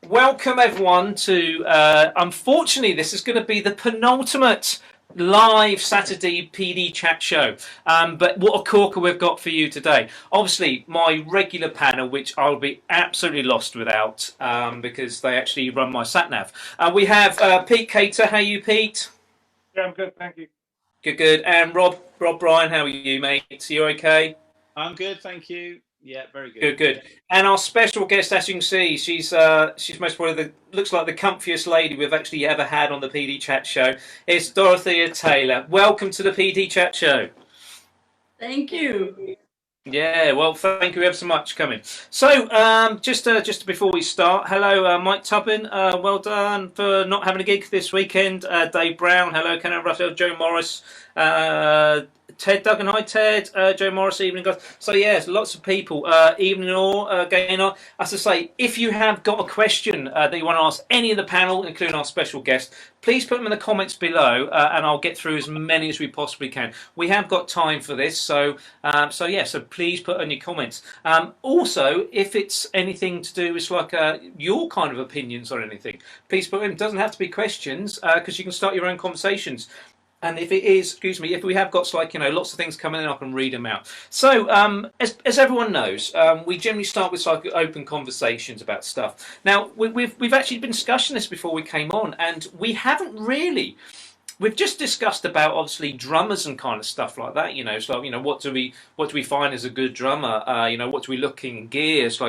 Welcome everyone to. Unfortunately, this is going to be the penultimate live Saturday PD chat show. But what a corker we've got for you today. Obviously, my regular panel, which I'll be absolutely lost without, because they actually run my sat nav. We have Pete Cater. How are you, Pete? Yeah, I'm good, thank you. Good, good. And Rob Bryan. How are you, mate? You okay? I'm good, thank you. Yeah, very good. Good, good. And our special guest, as you can see, she's most probably looks like the comfiest lady we've actually ever had on the PD Chat Show. It's Dorothea Taylor. Welcome to the PD Chat Show. Thank you. Yeah, well, thank you ever so much for coming. So, just before we start, hello, Mike Tubbin. Well done for not having a gig this weekend. Dave Brown, hello, Ken Russell, Joe Morris, Ted Duggan, hi Ted, Joe Morris, evening guys. So yes, lots of people, evening all, going on. As I say, if you have got a question that you want to ask any of the panel, including our special guest, please put them in the comments below, and I'll get through as many as we possibly can. We have got time for this, so please put in your comments. Also, if it's anything to do with like your kind of opinions or anything, please put in. It doesn't have to be questions, because you can start your own conversations. And if it is, excuse me, if we have got lots of things coming in, I can read them out. So, as everyone knows, we generally start with open conversations about stuff. Now, we've actually been discussing this before we came on, and we haven't really. We've just discussed about obviously drummers and kind of stuff like that. So what do we find as a good drummer? What do we look in gears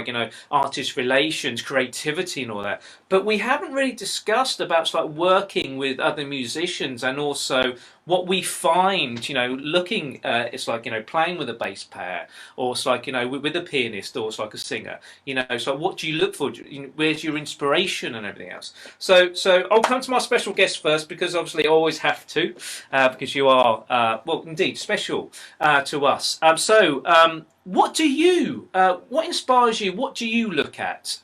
artist relations, creativity, and all that. But we haven't really discussed about working with other musicians and also what we find. Looking playing with a bass player or it's with a pianist or it's like a singer. So what do you look for? Where's your inspiration and everything else? So I'll come to my special guest first because obviously I always have to, because you are, well, indeed, special to us. What inspires you? What do you look at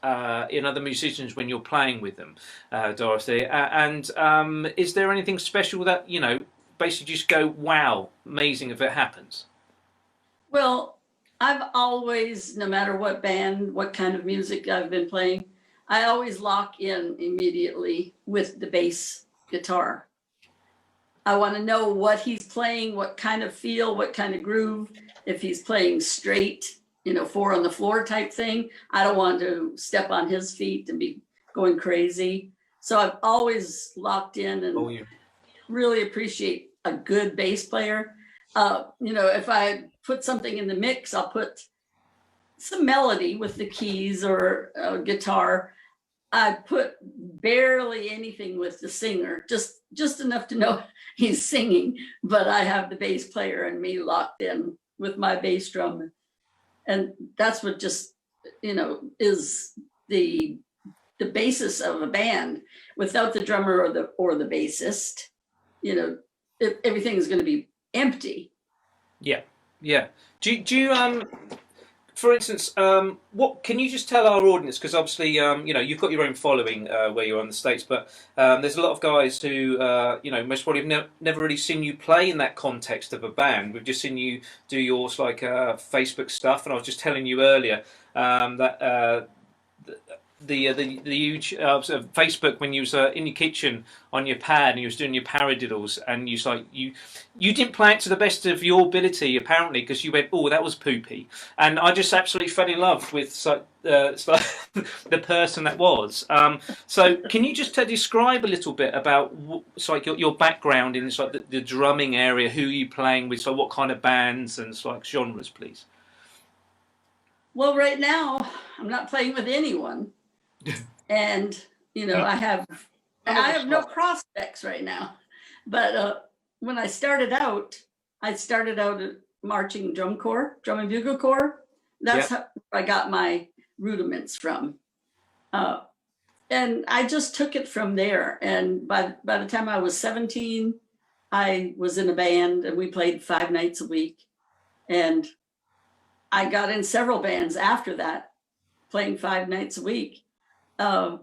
in other musicians when you're playing with them, Dorothy? And is there anything special that, basically just go, wow, amazing if it happens? Well, I've always, no matter what band, what kind of music I've been playing, I always lock in immediately with the bass guitar. I want to know what he's playing, what kind of feel, what kind of groove. If he's playing straight, four on the floor type thing, I don't want to step on his feet and be going crazy. So I've always locked in and really appreciate a good bass player. If I put something in the mix, I'll put some melody with the keys or guitar. I put barely anything with the singer, just enough to know he's singing, but I have the bass player and me locked in with my bass drum. And that's what just, is the basis of a band. Without the drummer or the bassist, everything is going to be empty. Yeah, yeah. Do you for instance, what can you just tell our audience? Because obviously, you've got your own following where you're in the States, but there's a lot of guys who, most probably have never really seen you play in that context of a band. We've just seen you do yours Facebook stuff, and I was just telling you earlier that the huge Facebook when you was in your kitchen on your pad and you was doing your paradiddles and you didn't play it to the best of your ability apparently because you went, oh, that was poopy, and I just absolutely fell in love with the person that was. So can you just describe a little bit about your background in the drumming area, who you playing with, so what kind of bands and genres, please? Well, right now I'm not playing with anyone. And I have no prospects right now, but when I started out at marching drum and bugle corps. That's how I got my rudiments from, and I just took it from there. And by the time I was 17, I was in a band and we played 5 nights a week, and I got in several bands after that, playing 5 nights a week. And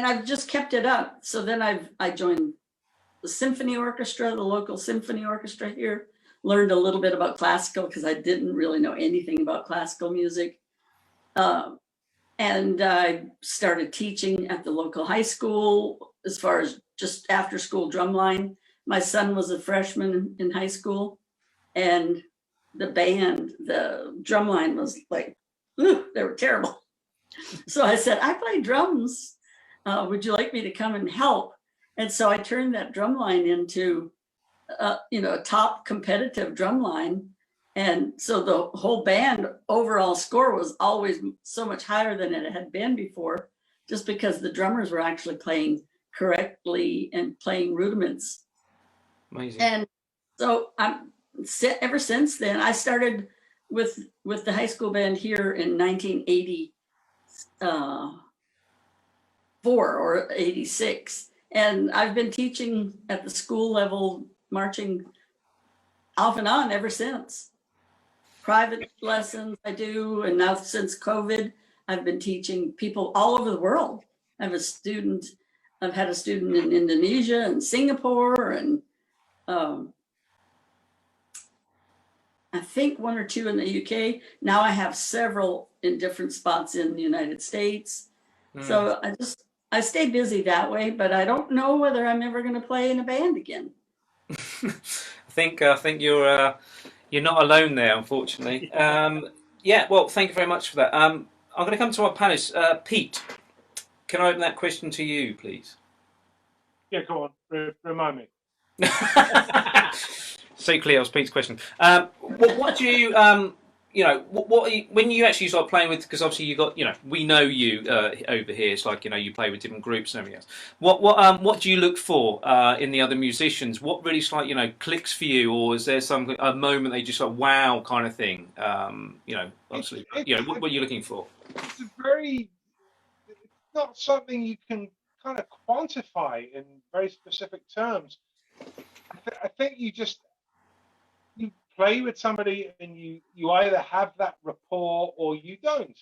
I've just kept it up. So then I joined the symphony orchestra, the local symphony orchestra here, learned a little bit about classical because I didn't really know anything about classical music. And I started teaching at the local high school as far as just after school drumline. My son was a freshman in high school, and the band, the drumline was like, they were terrible. So I said, I play drums. Would you like me to come and help? And so I turned that drumline into, a top competitive drumline. And so the whole band overall score was always so much higher than it had been before, just because the drummers were actually playing correctly and playing rudiments. Amazing. And so ever since then, I started with the high school band here in 1984 or 86. And I've been teaching at the school level, marching off and on ever since. Private lessons I do, and now since COVID, I've been teaching people all over the world. I've had a student in Indonesia and Singapore, and I think one or two in the UK. Now I have several in different spots in the United States. So I stay busy that way, but I don't know whether I'm ever going to play in a band again. I think you're not alone there, unfortunately. Yeah, well, thank you very much for that. I'm going to come to our panelists. Pete, can I open that question to you, please? Yeah, go on. Remind me. So clear, it was Pete's question. What do you, when you actually start playing with, because obviously you got, we know you over here. It's like, you play with different groups and everything else. What do you look for in the other musicians? What really clicks for you, or is there a moment they just like wow kind of thing? Obviously, what are you looking for? It's not something you can kind of quantify in very specific terms. I think you play with somebody and you either have that rapport or you don't.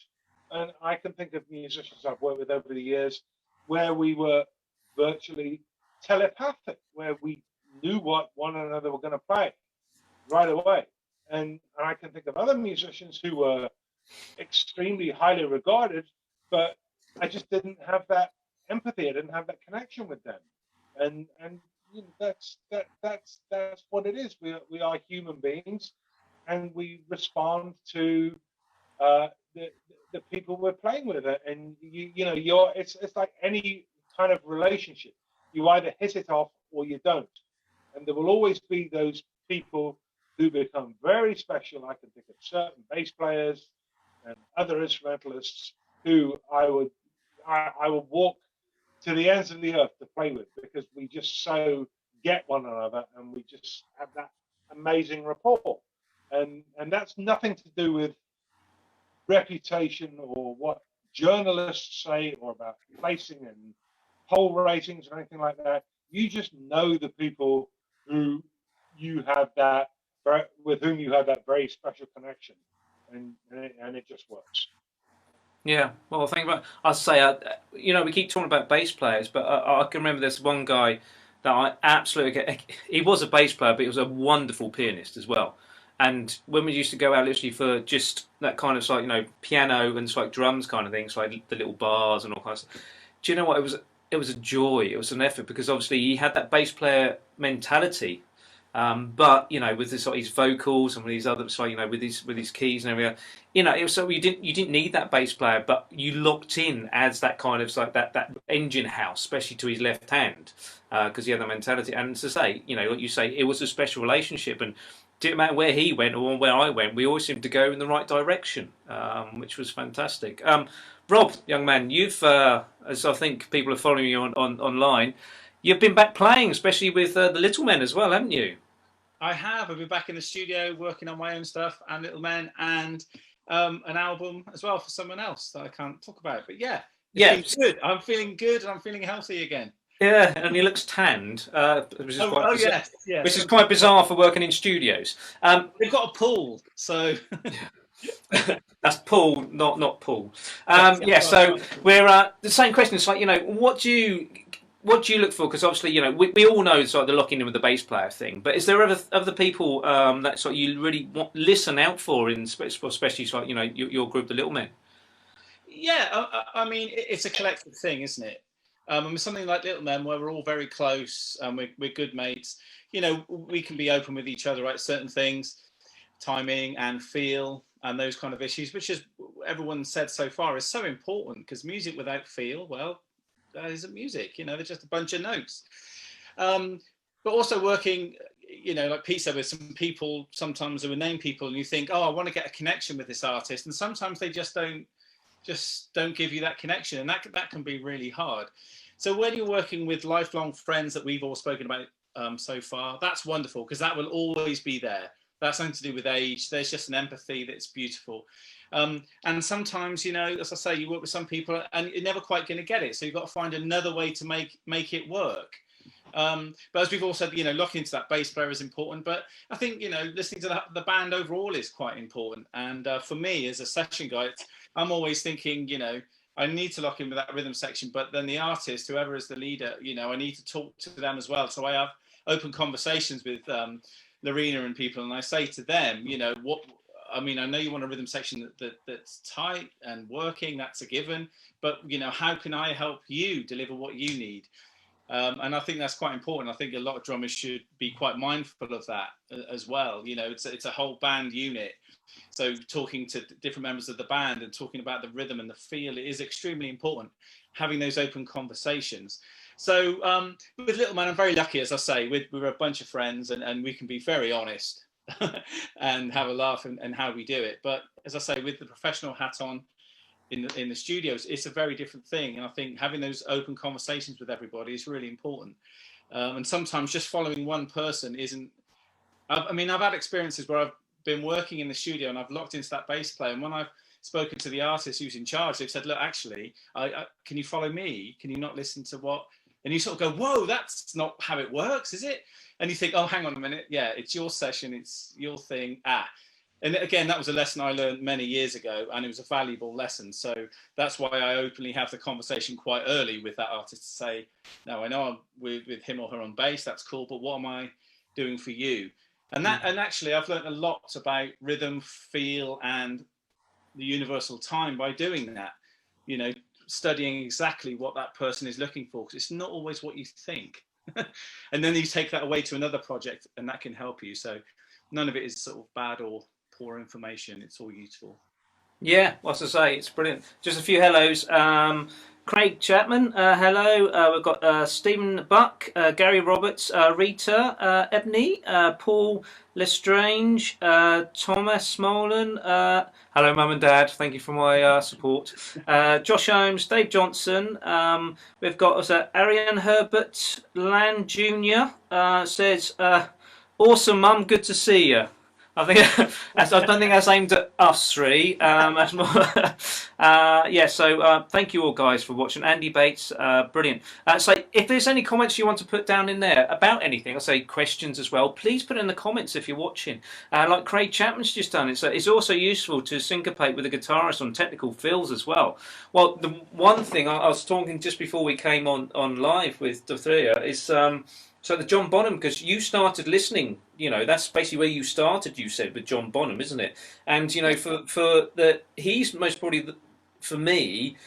And I can think of musicians I've worked with over the years where we were virtually telepathic, where we knew what one another were going to play right away. And I can think of other musicians who were extremely highly regarded, but I just didn't have that empathy. I didn't have that connection with them. And that's what it is. We are human beings, and we respond to the people we're playing with. And it's like any kind of relationship. You either hit it off or you don't. And there will always be those people who become very special. I can think of certain bass players and other instrumentalists who I would walk to the ends of the earth to play with, because we just so get one another and we just have that amazing rapport. And that's nothing to do with reputation or what journalists say or about placing and poll ratings or anything like that. You just know the people who you have with whom you have that very special connection, and it just works. Yeah, well, I'll say, we keep talking about bass players, but I can remember there's one guy that I absolutely, he was a bass player, but he was a wonderful pianist as well. And when we used to go out literally for just that kind of piano and drums kind of things, like the little bars and all kinds of stuff. Do you know what? It was a joy. It was an effort, because obviously he had that bass player mentality. But with his vocals and with his other, with his keys and everything, it was so you didn't need that bass player, but you locked in as that kind of that engine house, especially to his left hand, because he had that mentality. And to say, like you say, it was a special relationship, and didn't matter where he went or where I went, we always seemed to go in the right direction, which was fantastic. Rob, young man, you've, as I think people are following you online, you've been back playing, especially with the Little Men as well, haven't you? I have. I've been back in the studio working on my own stuff and Little Men, and an album as well for someone else that I can't talk about. But it's been good. I'm feeling good and I'm feeling healthy again. Yeah, and he looks tanned, which is yes. Which is quite bizarre for working in studios. They've got a pool, so that's pool, not pool. So we're the same question. It's like, what do you look for? Because obviously, we all know the locking in with the bass player thing. But is there other people that you really listen out for, especially your group, the Little Men? Yeah, I mean, it's a collective thing, isn't it? I mean, something like Little Men, where we're all very close and we're good mates. You know, we can be open with each other, right? Certain things, timing and feel, and those kind of issues, which is everyone said so far is so important, because music without feel, well, that isn't music. You know, they're just a bunch of notes. But also working, you know, like Pete said, with some people sometimes who are name people, and you think, oh, I want to get a connection with this artist, and sometimes they just don't give you that connection, and that can be really hard. So when you're working with lifelong friends that we've all spoken about so far, that's wonderful, because that will always be there. That's nothing to do with age. There's just an empathy that's beautiful. And sometimes, you know, as I say, you work with some people and you're never quite going to get it, so you've got to find another way to make it work. But as we've all said, you know, locking into that bass player is important. But I think, you know, listening to the band overall is quite important. And for me, as a session guy, I'm always thinking, you know, I need to lock in with that rhythm section, but then the artist, whoever is the leader, you know, I need to talk to them as well. So I have open conversations with Lorena and people, and I say to them, you know, I mean, I know you want a rhythm section that's tight and working, that's a given, but, you know, how can I help you deliver what you need? And I think that's quite important. I think a lot of drummers should be quite mindful of that as well. You know, it's a whole band unit. So talking to different members of the band and talking about the rhythm and the feel is extremely important, having those open conversations. So with Little Man, I'm very lucky, as I say, we're a bunch of friends, and we can be very honest and have a laugh and how we do it. But as I say, with the professional hat on in the studios, it's a very different thing. And I think having those open conversations with everybody is really important. And sometimes just following one person isn't, I mean, I've had experiences where I've been working in the studio and I've locked into that bass player, and when I've spoken to the artist who's in charge, they've said, look, actually, can you follow me? Can you not listen to what? And you sort of go, whoa, that's not how it works, is it? And you think, oh, hang on a minute. Yeah, it's your session. It's your thing. And again, that was a lesson I learned many years ago, and it was a valuable lesson. So that's why I openly have the conversation quite early with that artist to say, no, I know I'm with him or her on bass, that's cool, but what am I doing for you? And actually, I've learned a lot about rhythm, feel, and the universal time by doing that. You know, studying exactly what that person is looking for, because it's not always what you think. And then you take that away to another project, and that can help you. So none of it is sort of bad or poor information. It's all useful. Yeah, what's to say? It's brilliant. Just a few hellos. Craig Chapman, hello. We've got Stephen Buck, Gary Roberts, Rita, Ebony, Paul Lestrange, Thomas Smolan. Hello, Mum and Dad. Thank you for my support. Josh Holmes, Dave Johnson. We've got Ariane Herbert Land Jr. Says, awesome, Mum. Good to see you. I think I don't think that's aimed at us three. That's more, yeah. So thank you all guys for watching. Andy Bates, brilliant. So if there's any comments you want to put down in there about anything, I'll say questions as well. Please put in the comments if you're watching. Like Craig Chapman's just done it. So it's also useful to syncopate with a guitarist on technical fills as well. Well, the one thing I was talking just before we came on live with Dorothea is. So the John Bonham, because you started listening, you know, that's basically where you started, you said, with John Bonham, isn't it? And, you know, he's most probably, for me,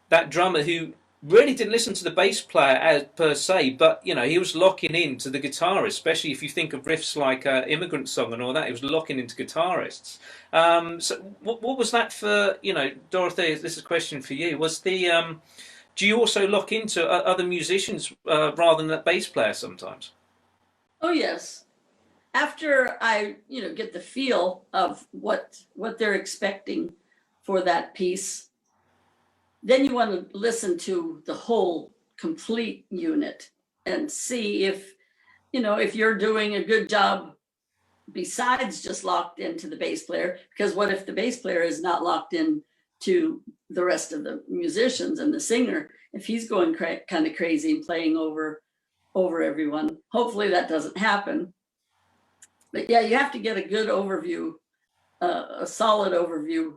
that drummer who really didn't listen to the bass player per se, but, you know, he was locking into the guitarist, especially if you think of riffs like Immigrant Song and all that, he was locking into guitarists. So what was that for, you know, Dorothea, this is a question for you, was the... do you also lock into other musicians rather than that bass player sometimes? Oh yes. After I, you know, get the feel of what they're expecting for that piece, then you want to listen to the whole complete unit and see if, you know, if you're doing a good job besides just locked into the bass player. Because what if the bass player is not locked in to the rest of the musicians and the singer, if he's going kind of crazy and playing over everyone? Hopefully that doesn't happen. But yeah, you have to get a good overview, a solid overview.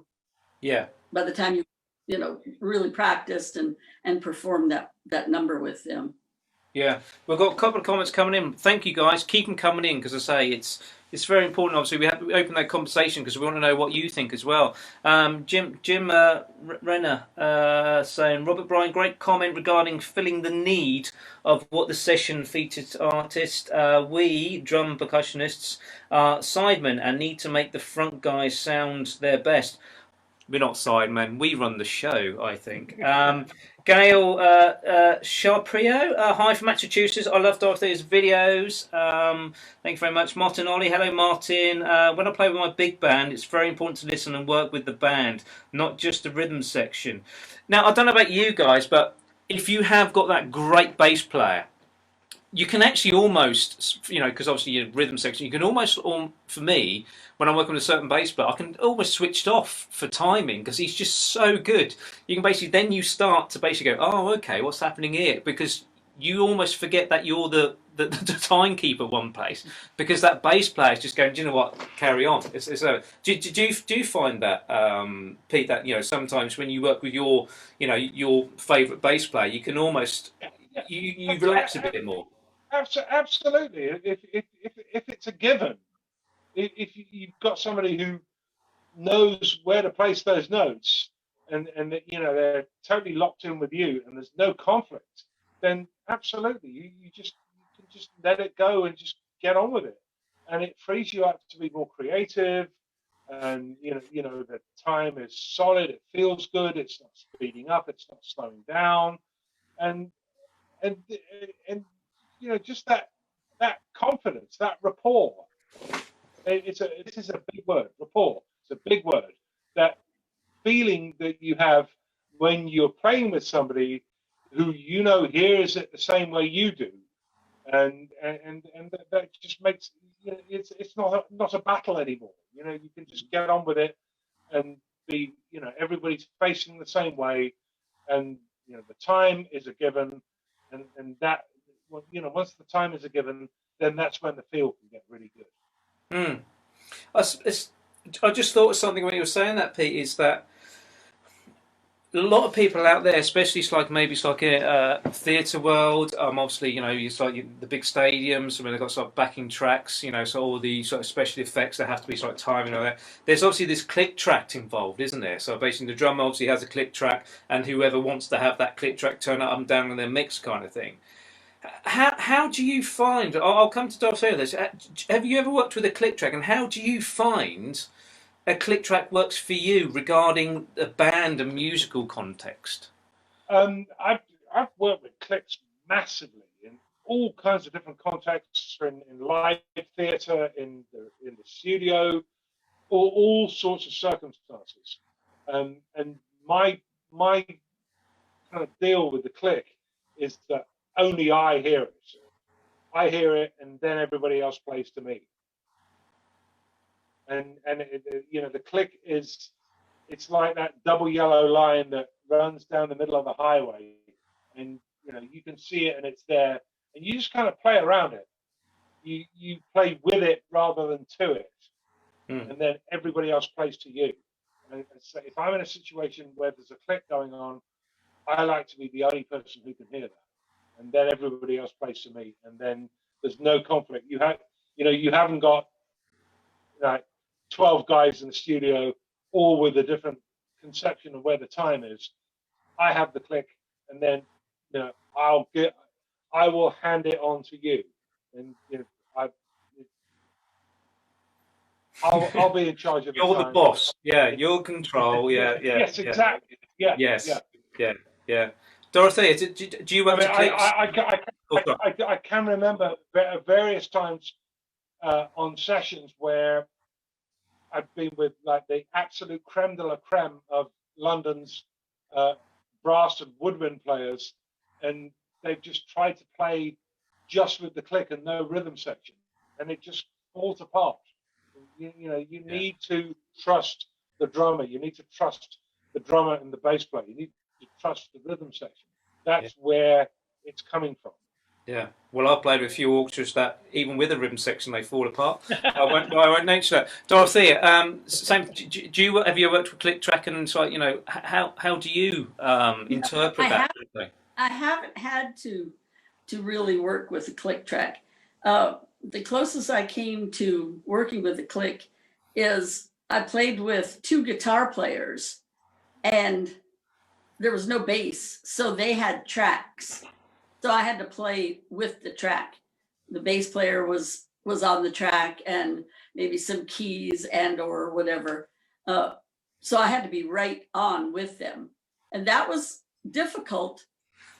Yeah. By the time you know, really practiced and performed that number with them. Yeah, we've got a couple of comments coming in. Thank you guys. Keep them coming in because I say it's very important. Obviously, we have to open that conversation because we want to know what you think as well. Jim Renner saying Robert Bryan, great comment regarding filling the need of what the session featured artist. We drum percussionists are sidemen and need to make the front guys sound their best. We're not sidemen. We run the show, I think. Gail Sharprio, hi from Massachusetts. I love Dorothea's videos. Thank you very much. Martin Ollie, hello Martin. When I play with my big band, it's very important to listen and work with the band, not just the rhythm section. Now, I don't know about you guys, but if you have got that great bass player, you can actually almost, because obviously your rhythm section, you can almost, for me, when I'm working with a certain bass player, I can almost switch it off for timing because he's just so good. You can basically, then you start to basically go, oh, okay, what's happening here? Because you almost forget that you're the timekeeper one place because that bass player is just going, do you know what, carry on. Do you find that, Pete, that, sometimes when you work with your favourite bass player, you can almost, you relax a bit more. Absolutely. If it's a given, if you've got somebody who knows where to place those notes, and they're totally locked in with you, and there's no conflict, then absolutely you can just let it go and just get on with it, and it frees you up to be more creative, and the time is solid, it feels good, it's not speeding up, it's not slowing down, and and just that confidence, that rapport. This is a big word, rapport. It's a big word. That feeling that you have when you're playing with somebody who hears it the same way you do, and that just makes it's not a battle anymore. You can just get on with it and be everybody's facing the same way, and the time is a given, and that once the time is a given, then that's when the feel can get really good. I just thought of something when you were saying that, Pete, is that a lot of people out there, especially it's like a theatre world, obviously, it's like the big stadiums where they've got sort of backing tracks, so all the sort of special effects that have to be sort of timing and all that. There's obviously this click track involved, isn't there? So basically the drummer obviously has a click track, and whoever wants to have that click track turn up and down in their mix kind of thing. How do you find? I'll come to Dorothea this. Have you ever worked with a click track, and how do you find a click track works for you regarding a band and musical context? I've worked with clicks massively in all kinds of different contexts, in live theatre, in the studio, all sorts of circumstances. And my kind of deal with the click is that only I hear it. I hear it, and then everybody else plays to me. And the click it's like that double yellow line that runs down the middle of the highway, and you can see it and it's there, and you just kind of play around it. You play with it rather than to it, and then everybody else plays to you. And so if I'm in a situation where there's a click going on, I like to be the only person who can hear that, and then everybody else plays to me, and then there's no conflict. You haven't got like 12 guys in the studio, all with a different conception of where the time is. I have the click, and then I will hand it on to you, and I'll be in charge of it. You're the boss. Yeah, you're control. Yeah. Yes, exactly. Yeah. Yes. Yeah. Dorothea, do you have I can remember various times on sessions where I've been with like the absolute creme de la creme of London's brass and woodwind players, and they've just tried to play just with the click and no rhythm section, and it just falls apart. You need to trust the drummer. You need to trust the drummer and the bass player. You need to trust the rhythm section. That's where it's coming from. Yeah, well, I've played with a few orchestras that even with a rhythm section they fall apart. I won't mention that. Dorothea, same. Have you worked with click track, and so how do you interpret that? I haven't had to. to really work with the click track. The closest I came to working with the click is I played with two guitar players and there was no bass, so they had tracks. So I had to play with the track. The bass player was on the track and maybe some keys and or whatever. So I had to be right on with them. And that was difficult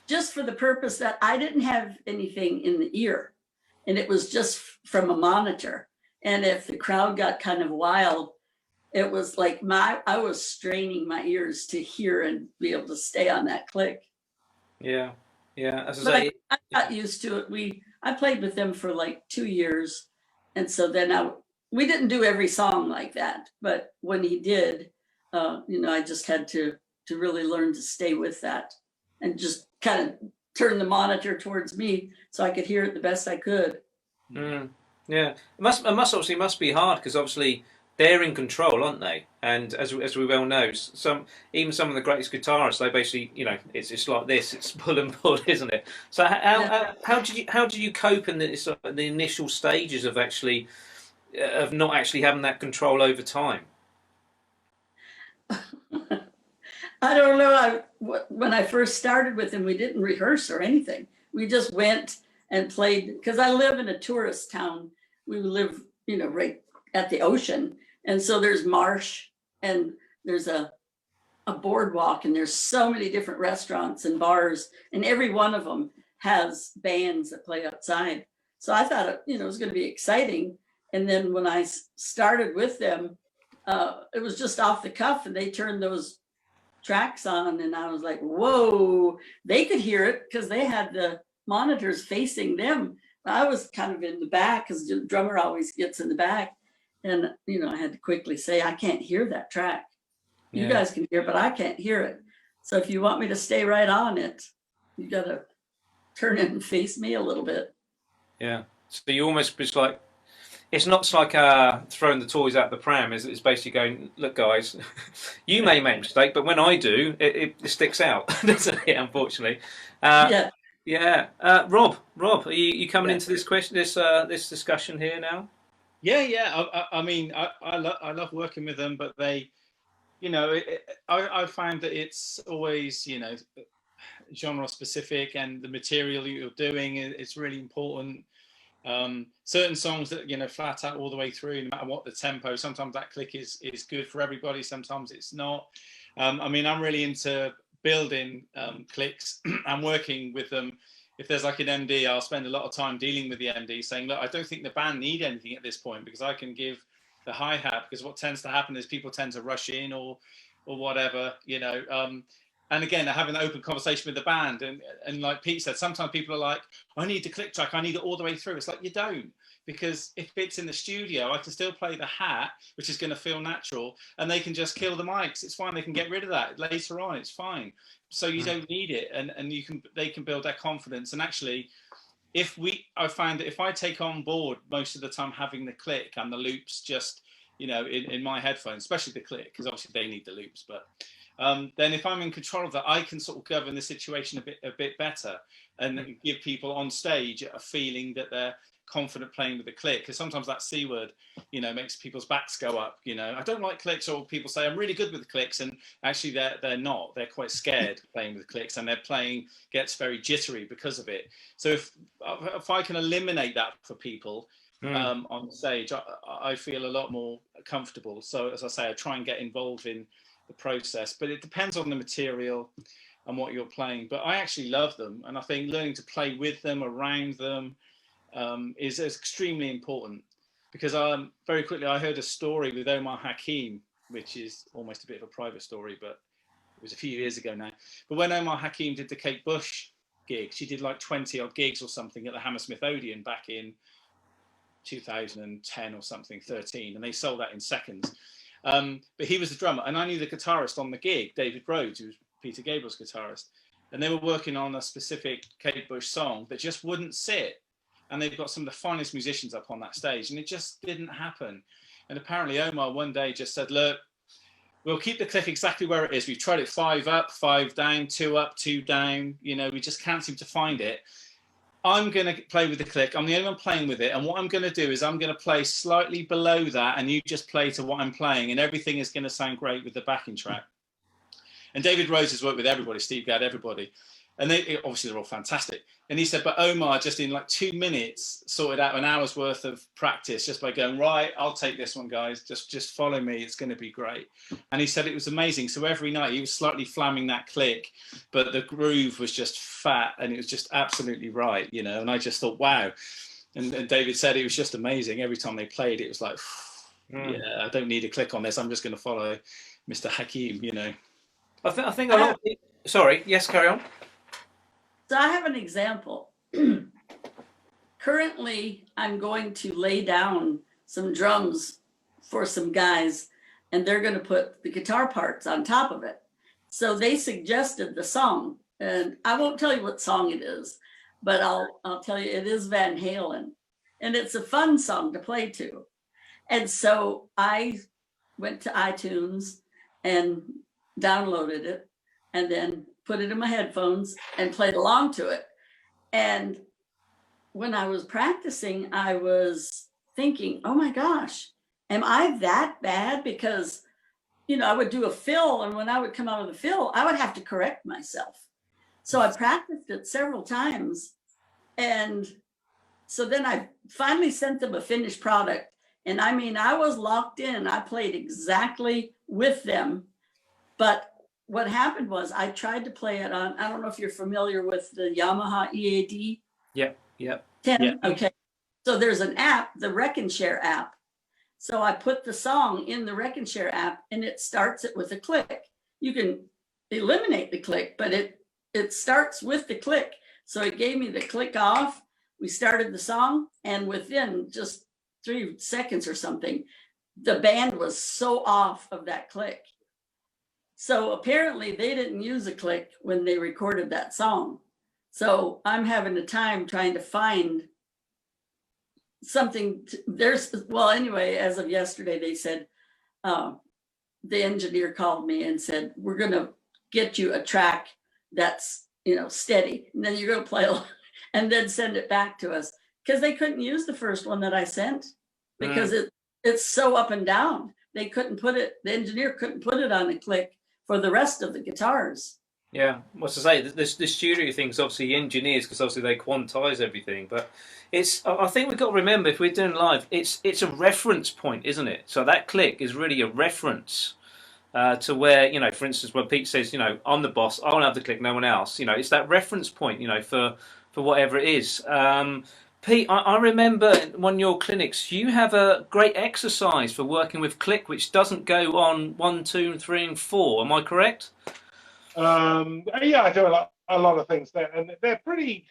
just for the purpose that I didn't have anything in the ear. And it was just from a monitor. And if the crowd got kind of wild, it was like I was straining my ears to hear and be able to stay on that click. Yeah. As I got used to it. I played with them for like 2 years. And so then we didn't do every song like that. But when he did, I just had to really learn to stay with that and just kind of turn the monitor towards me so I could hear it the best I could. Yeah, it must be hard because obviously they're in control, aren't they? And as we well know, even some of the greatest guitarists, they basically, it's like this, it's pull and pull, isn't it? So how did you cope in the initial stages of not actually having that control over time? I don't know. When I first started with him, we didn't rehearse or anything. We just went and played because I live in a tourist town. We live, right at the ocean. And so there's marsh and there's a boardwalk and there's so many different restaurants and bars and every one of them has bands that play outside. So I thought, it was going to be exciting. And then when I started with them, it was just off the cuff and they turned those tracks on and I was like, whoa, they could hear it because they had the monitors facing them. I was kind of in the back because the drummer always gets in the back. And, I had to quickly say, I can't hear that track. You guys can hear, but I can't hear it. So if you want me to stay right on it, you got to turn it and face me a little bit. Yeah. So you almost, it's not like throwing the toys out the pram. It's basically going, look, guys, you may make a mistake, but when I do, it sticks out, doesn't it, unfortunately? Yeah. Rob, are you coming into this question, this discussion here now? Yeah. I love working with them, but they, I find that it's always, genre specific, and the material you're doing is really important. Certain songs that flat out all the way through, no matter what the tempo, sometimes that click is good for everybody, sometimes it's not. I'm really into building clicks and working with them. If there's like an MD, I'll spend a lot of time dealing with the MD saying, look, I don't think the band need anything at this point because I can give the hi-hat, because what tends to happen is people tend to rush in or whatever, and again, having an open conversation with the band, and like Pete said, sometimes people are like, I need the click track, I need it all the way through. It's like, you don't, because if it's in the studio, I can still play the hat, which is going to feel natural, and they can just kill the mics. It's fine. They can get rid of that later on. It's fine. So you don't need it, and they can build their confidence. And actually, I find that if I take on board most of the time having the click and the loops just, in my headphones, especially the click, because obviously they need the loops, but then if I'm in control of that, I can sort of govern the situation a bit better and give people on stage a feeling that they're confident playing with the click, because sometimes that C word, makes people's backs go up. I don't like clicks, or people say I'm really good with the clicks, and actually they're not. They're quite scared playing with clicks, and their playing gets very jittery because of it. So if I can eliminate that for people on stage, I feel a lot more comfortable. So as I say, I try and get involved in the process, but it depends on the material and what you're playing. But I actually love them, and I think learning to play with them, around them, is extremely important, because very quickly I heard a story with Omar Hakim, which is almost a bit of a private story, but it was a few years ago now. But when Omar Hakim did the Kate Bush gig, she did like 20 odd gigs or something at the Hammersmith Odeon back in 2010 or something, 13, and they sold that in seconds. But he was the drummer, and I knew the guitarist on the gig, David Rhodes, who was Peter Gabriel's guitarist, and they were working on a specific Kate Bush song that just wouldn't sit. And they've got some of the finest musicians up on that stage, and it just didn't happen. And apparently Omar one day just said, look, we'll keep the click exactly where it is. We've tried it 5 up, 5 down, 2 up, 2 down. We just can't seem to find it. I'm going to play with the click. I'm the only one playing with it. And what I'm going to do is I'm going to play slightly below that, and you just play to what I'm playing, and everything is going to sound great with the backing track. And David Rose has worked with everybody, Steve Gadd, everybody. And they obviously they're all fantastic. And he said, but Omar, just in like 2 minutes, sorted out an hour's worth of practice just by going, right, I'll take this one, guys. Just follow me. It's going to be great. And he said it was amazing. So every night he was slightly flamming that click, but the groove was just fat and it was just absolutely right, you know. And I just thought, wow. And David said it was just amazing. Every time they played, it was like, yeah, I don't need a click on this. I'm just going to follow Mr. Hakim, you know. I think a lot of people... Sorry, yes, carry on. So I have an example. Currently, I'm going to lay down some drums for some guys, and they're going to put the guitar parts on top of it. So they suggested the song, and I won't tell you what song it is, but I'll tell you it is Van Halen, and it's a fun song to play to. And so I went to iTunes and downloaded it, and then put it in my headphones and played along to it. And when I was practicing, I was thinking, oh my gosh, am I that bad? Because, you know, I would do a fill, and when I would come out of the fill, I would have to correct myself. So I practiced it several times. And so then I finally sent them a finished product. And I mean, I was locked in. I played exactly with them. But what happened was I tried to play it on, I don't know if you're familiar with the Yamaha EAD. Yep. 10. Yeah. Okay. So there's an app, the Wreck and Share app. So I put the song in the Wreck and Share app, and it starts it with a click. You can eliminate the click, but it starts with the click. So it gave me the click off. We started the song, and within just 3 seconds or something, the band was so off of that click. So apparently they didn't use a click when they recorded that song. So I'm having a time trying to find something. Well, anyway, as of yesterday, they said, the engineer called me and said, we're going to get you a track that's, you know, steady. And then you're going to play and then send it back to us. Because they couldn't use the first one that I sent because it's so up and down. They couldn't put it, the engineer couldn't put it on a click for the rest of the guitars. Yeah, what's to say? The studio thing's obviously engineers, because obviously they quantize everything. But I think we've got to remember, if we're doing live, it's a reference point, isn't it? So that click is really a reference to where, you know, for instance, when Pete says, you know, I'm the boss, I won't have the click, no one else. You know, it's that reference point, you know, for whatever it is. Pete, I remember one of your clinics, you have a great exercise for working with click, which doesn't go on 1, 2, 3, and 4. Am I correct? Yeah, I do a lot of things there, and they're pretty.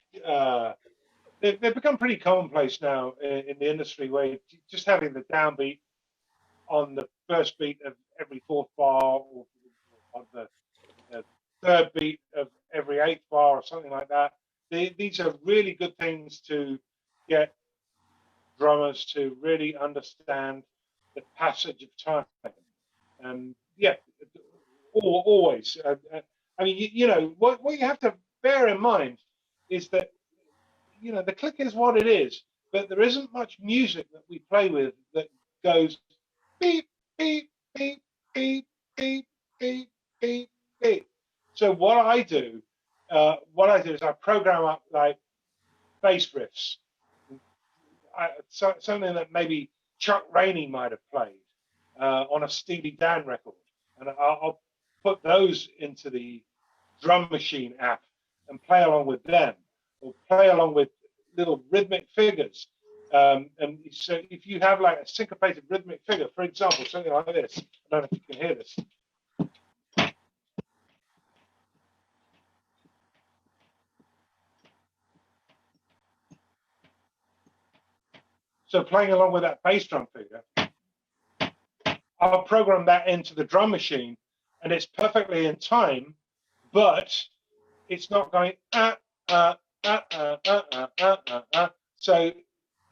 They've become pretty commonplace now in the industry, where just having the downbeat on the first beat of every 4th bar, or on the 3rd beat of every 8th bar, or something like that. These are really good things to get drummers to really understand the passage of time. And yeah, always. I mean, you know, what you have to bear in mind is that, you know, the click is what it is, but there isn't much music that we play with that goes beep, beep, beep, beep, beep, beep, beep, beep. So what I do is I program up like bass riffs, something that maybe Chuck Rainey might have played on a Steely Dan record, and I'll put those into the drum machine app and play along with them, or play along with little rhythmic figures. And so if you have like a syncopated rhythmic figure, for example, something like this, I don't know if you can hear this. So playing along with that bass drum figure, I'll program that into the drum machine, and it's perfectly in time, but it's not going So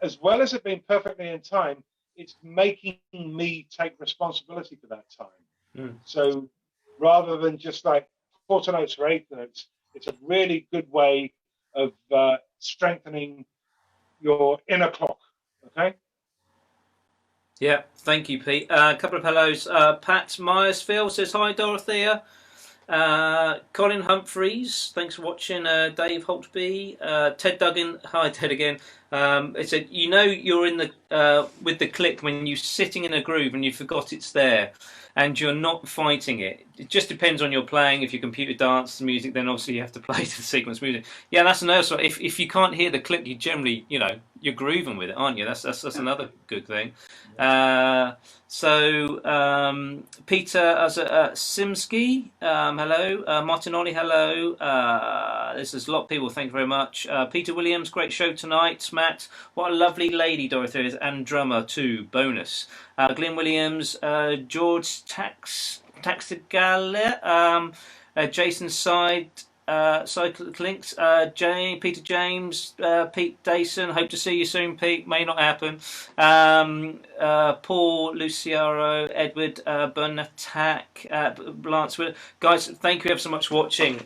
as well as it being perfectly in time, it's making me take responsibility for that time. So rather than just like quarter notes or eighth notes, it's a really good way of strengthening your inner clock. Okay. Yeah, thank you, Pete. A couple of hellos. Pat Myersfield says hi, Dorothea. Colin Humphreys, thanks for watching. Dave Holtby, Ted Duggan, hi Ted again. It said, you know, you're in the with the click when you're sitting in a groove and you forgot it's there, and you're not fighting it. It just depends on your playing. If you computer dance music, then obviously you have to play to the sequence music. Yeah, that's another sort. If you can't hear the click, you generally, you know, you're grooving with it, aren't you? That's another good thing. Peter Simsky, hello. Martinoli, hello. There's a lot of people, thank you very much. Peter Williams, great show tonight. Matt, what a lovely lady Dorothea is, and drummer too, bonus. Glenn Williams, George Taxigale, Jason Cyclinks, Peter James, Pete Dayson, hope to see you soon, Pete, may not happen. Paul Luciaro, Edward Bernatak, Lance, guys, thank you ever so much for watching.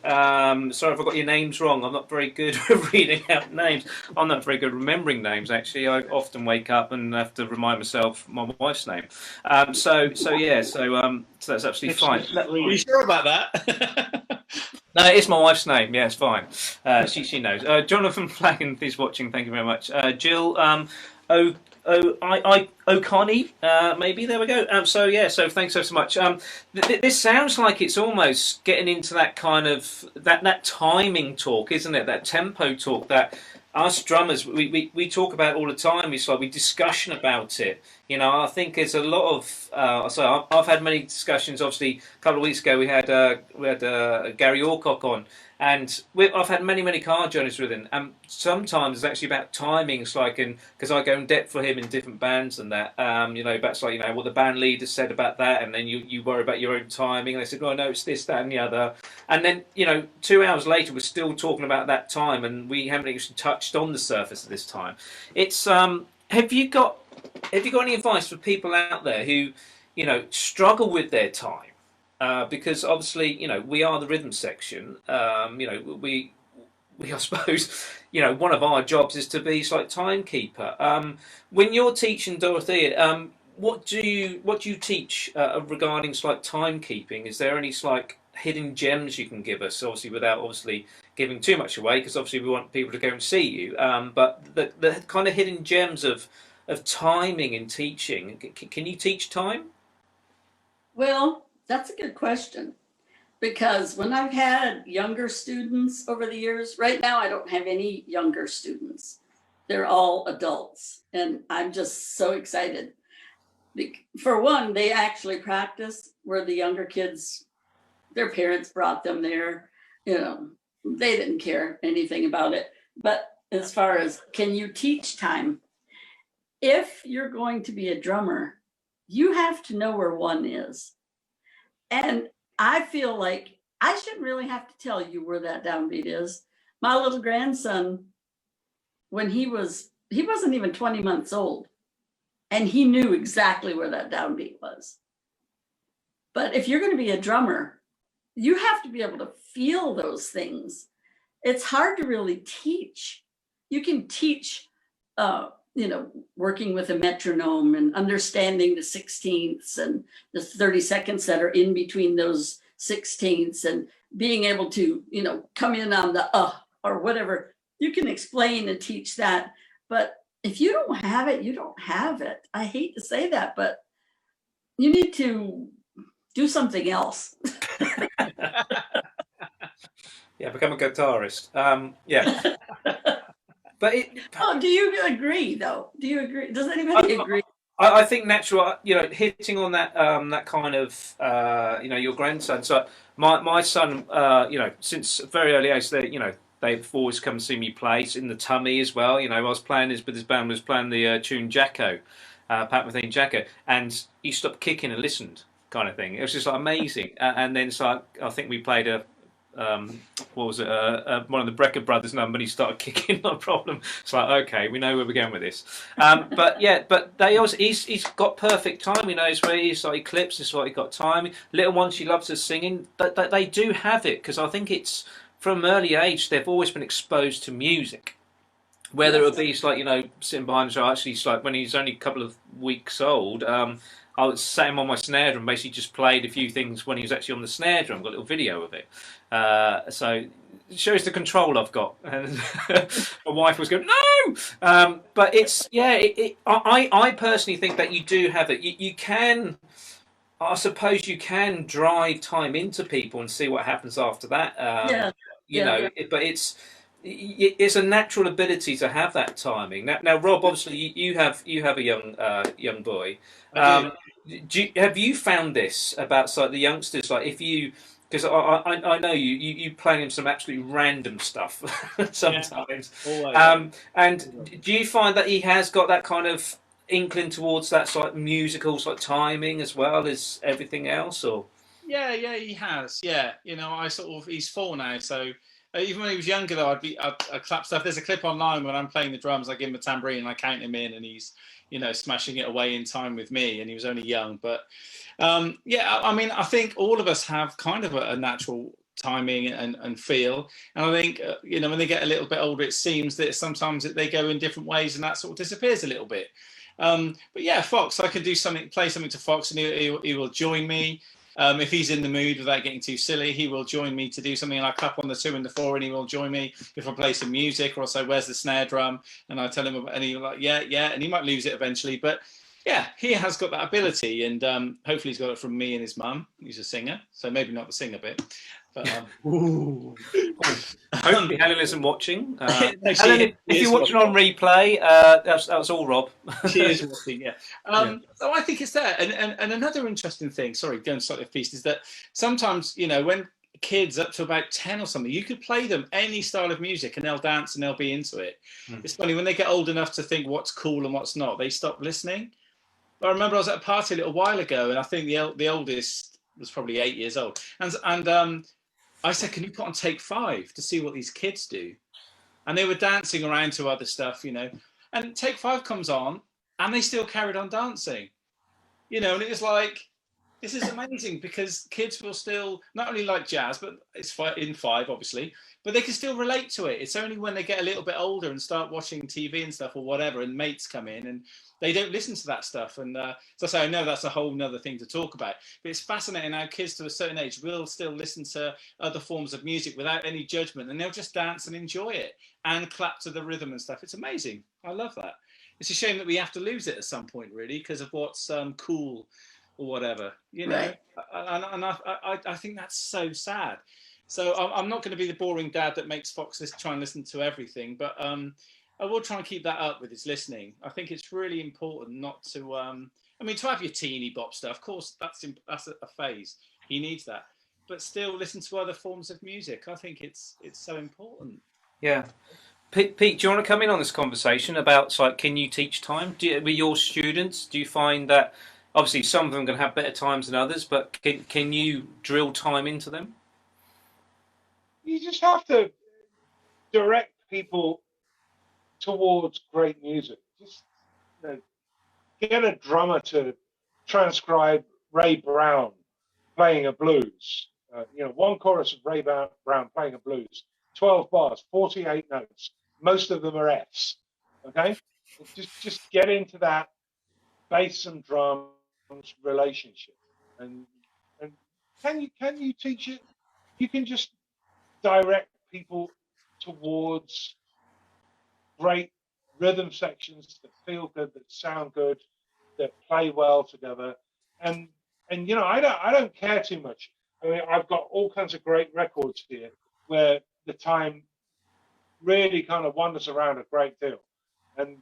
Sorry if I got your names wrong, I'm not very good at reading out names. I'm not very good at remembering names, actually. I often wake up and have to remind myself my wife's name. So that's absolutely fine. Are you sure about that? No, it's my wife's name. Yeah, it's fine. She knows. Jonathan Flaggan is watching. Thank you very much. Jill O'Connie, maybe. There we go. So thanks so much. This sounds like it's almost getting into that kind of that timing talk, isn't it? That tempo talk that us drummers we talk about all the time. It's like we discussion about it. You know, I think there's a lot of. So I've had many discussions. Obviously, a couple of weeks ago we had Gary Orcock on, and I've had many car journeys with him. And sometimes it's actually about timings, like because I go in depth for him in different bands and that. You know, that's like what the band leader said about that, and then you worry about your own timing. And they said, "Oh no, it's this, that, and the other." And then 2 hours later, we're still talking about that time, and we haven't actually touched on the surface of this time. It's Have you got any advice for people out there who, struggle with their time? Because obviously, we are the rhythm section. We I suppose, one of our jobs is to be like timekeeper. When you're teaching, Dorothea, what do you teach regarding like timekeeping? Is there any like hidden gems you can give us? Obviously, without giving too much away, because obviously we want people to go and see you. But the kind of hidden gems of timing in teaching. Can you teach time? Well, that's a good question, because when I've had younger students over the years, right now I don't have any younger students. They're all adults, and I'm just so excited. For one, they actually practice where the younger kids, their parents brought them there. They didn't care anything about it. But as far as, can you teach time? If you're going to be a drummer, you have to know where one is. And I feel like I shouldn't really have to tell you where that downbeat is. My little grandson, when he wasn't even 20 months old, and he knew exactly where that downbeat was. But if you're going to be a drummer, you have to be able to feel those things. It's hard to really teach. You can teach, working with a metronome and understanding the 16ths and the 30-seconds that are in between those 16ths, and being able to, come in on the or whatever. You can explain and teach that. But if you don't have it, you don't have it. I hate to say that, but you need to do something else. Yeah, become a guitarist. Yeah. But do you agree, though? Do you agree? Does anybody agree? I think natural, hitting on that that kind of, your grandson. So my son, since a very early age, they've always come and see me play. It's in the tummy as well. I was playing with his band, was playing the tune Jacko, Pat Metheny Jacko, and he stopped kicking and listened, kind of thing. It was just like amazing. And then I think we played one of the Brecker Brothers number, and he started kicking, no problem. It's like, okay, we know where we're going with this. But they also, he's got perfect time. He knows where he's like, he clips, it's like he got time. Little one, she loves her singing. They do have it, because I think it's from early age they've always been exposed to music. whether it would be like, sitting behind the show. Actually, it's like when he's only a couple of weeks old, I was sat him on my snare drum, basically just played a few things when he was actually on the snare drum. Got a little video of it, so it shows the control I've got. And my wife was going, no, but it's I personally think that you do have it. You can. I suppose you can drive time into people and see what happens after that. But it's a natural ability to have that timing. Now Rob, obviously you have a young boy. Have you found this about like the youngsters? Like if you, because I know you playing him some absolutely random stuff sometimes. And do you find that he has got that kind of inkling towards that sort of musical sort of timing as well as everything else, or? Yeah, he has. Yeah, he's 4 now, so even when he was younger though, I'd clap stuff. There's a clip online when I'm playing the drums, I give him a tambourine and I count him in, and he's smashing it away in time with me, and he was only young. But I think all of us have kind of a natural timing and feel, and I think when they get a little bit older, it seems that sometimes they go in different ways and that sort of disappears a little bit. But yeah, Fox, I can play something to Fox, and he will join me. If he's in the mood without getting too silly, he will join me to do something, and I clap on the 2 and the 4 and he will join me. If I play some music, or I'll say, where's the snare drum? And I tell him, and he'll like, yeah, and he might lose it eventually. But yeah, he has got that ability, and hopefully he's got it from me and his mum, who's a singer. So maybe not the singer bit. But hopefully Helen isn't watching. Helen, if you're watching on replay, that was all Rob. She is watching, yeah. So I think it's there. And another interesting thing, sorry, going slightly off piece, is that sometimes, when kids up to about 10 or something, you could play them any style of music and they'll dance and they'll be into it. It's funny, when they get old enough to think what's cool and what's not, they stop listening. But I remember I was at a party a little while ago, and I think the oldest was probably 8 years old. And I said, can you put on Take 5 to see what these kids do? And they were dancing around to other stuff, and Take 5 comes on and they still carried on dancing, and it was like, this is amazing, because kids will still not only like jazz, but it's in 5, obviously, but they can still relate to it. It's only when they get a little bit older and start watching TV and stuff or whatever, and mates come in and they don't listen to that stuff. And so I say, I know that's a whole nother thing to talk about, but it's fascinating how kids to a certain age will still listen to other forms of music without any judgment, and they'll just dance and enjoy it and clap to the rhythm and stuff. It's amazing. I love that. It's a shame that we have to lose it at some point, really, because of what's cool or whatever, Right. And I think that's so sad. So I'm not going to be the boring dad that makes Fox try and listen to everything, but I will try and keep that up with his listening. I think it's really important not to, to have your teeny bop stuff. Of course, that's a phase. He needs that, but still listen to other forms of music. I think it's so important. Yeah. Pete, do you want to come in on this conversation about, like, can you teach time? With your students, do you find that, obviously some of them are going to have better times than others, but can you drill time into them? You just have to direct people towards great music. Just get a drummer to transcribe Ray Brown playing a blues. One chorus of Ray Brown playing a blues, 12 bars, 48 notes. Most of them are Fs. Okay, just get into that bass and drums relationship. And can you teach it? You can just direct people towards great rhythm sections that feel good, that sound good, that play well together. And I don't care too much. I mean, I've got all kinds of great records here where the time really kind of wanders around a great deal, and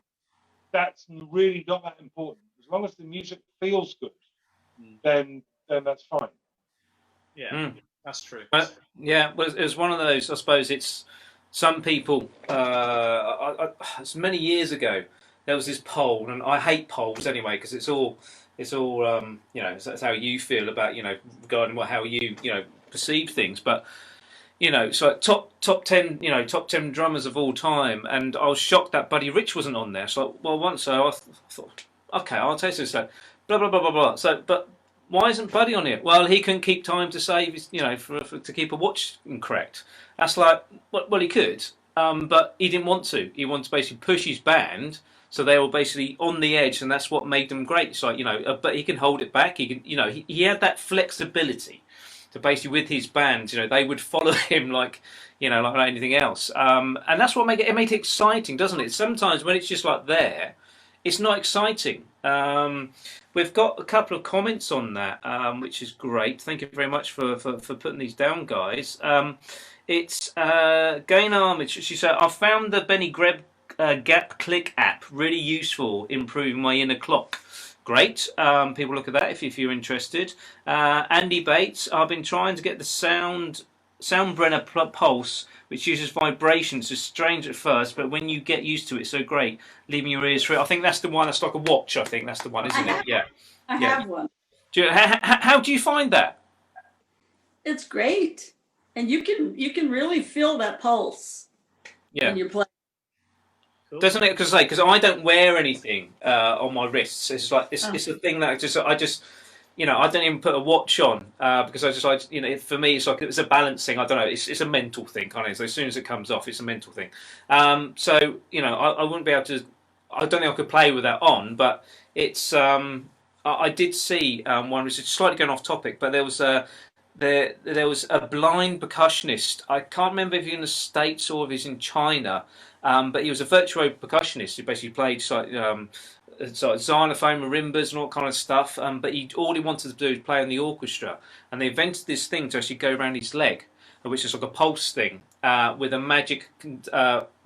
that's really not that important. As long as the music feels good, then that's fine. Yeah, that's true. But yeah, well, it's one of those. I suppose it's some people. It's many years ago. There was this poll, and I hate polls anyway because it's all that's how you feel about regarding how you perceive things. But it's like top 10 top 10 drummers of all time, and I was shocked that Buddy Rich wasn't on there. So once I thought, okay, I'll taste this. Blah blah blah blah blah. So but. Why isn't Buddy on it? Well, he couldn't keep time to save his, to keep a watch correct. That's like, well, he could, but he didn't want to. He wanted to basically push his band, so they were basically on the edge, and that's what made them great. It's like, but he can hold it back. He can, he had that flexibility to basically with his band. They would follow him like anything else. And that's what made it exciting, doesn't it? Sometimes when it's just like there, it's not exciting. We've got a couple of comments on that, which is great. Thank you very much for putting these down, guys. It's Gain Armage. She said, I found the Benny Greb Gap Click app really useful, improving my inner clock. Great. People look at that if you're interested. Andy Bates, I've been trying to get the Soundbrenner Pulse, which uses vibrations. It's strange at first, but when you get used to it, it's so great. Leaving your ears free. I think that's the one. That's like a watch. I think that's the one, isn't it? Yeah. I have one. How do you find that? It's great, and you can really feel that pulse when you're playing. Cool. Doesn't it? Because I don't wear anything on my wrists. It's like it's a thing that I just I don't even put a watch on because I just for me it's a balancing. I don't know. It's a mental thing, kind of. So as soon as it comes off, it's a mental thing. So I wouldn't be able to. I don't think I could play with that on, but it's. I did see one which is slightly going off topic, but there was a blind percussionist. I can't remember if he's in the States or if he's in China, but he was a virtuoso percussionist who basically played xylophone, marimbas, and all kind of stuff. But all he wanted to do was play in the orchestra, and they invented this thing to actually go around his leg, which is like a pulse thing with a magic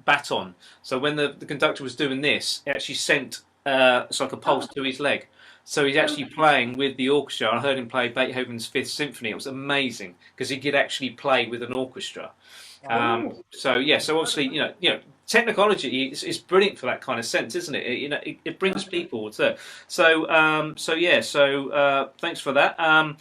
baton. So when the conductor was doing this, it actually sent it's like a pulse to his leg. So he's actually playing with the orchestra. I heard him play Beethoven's Fifth Symphony. It was amazing because he could actually play with an orchestra. So obviously, technology is brilliant for that kind of sense, isn't it? It brings people to. So thanks for that.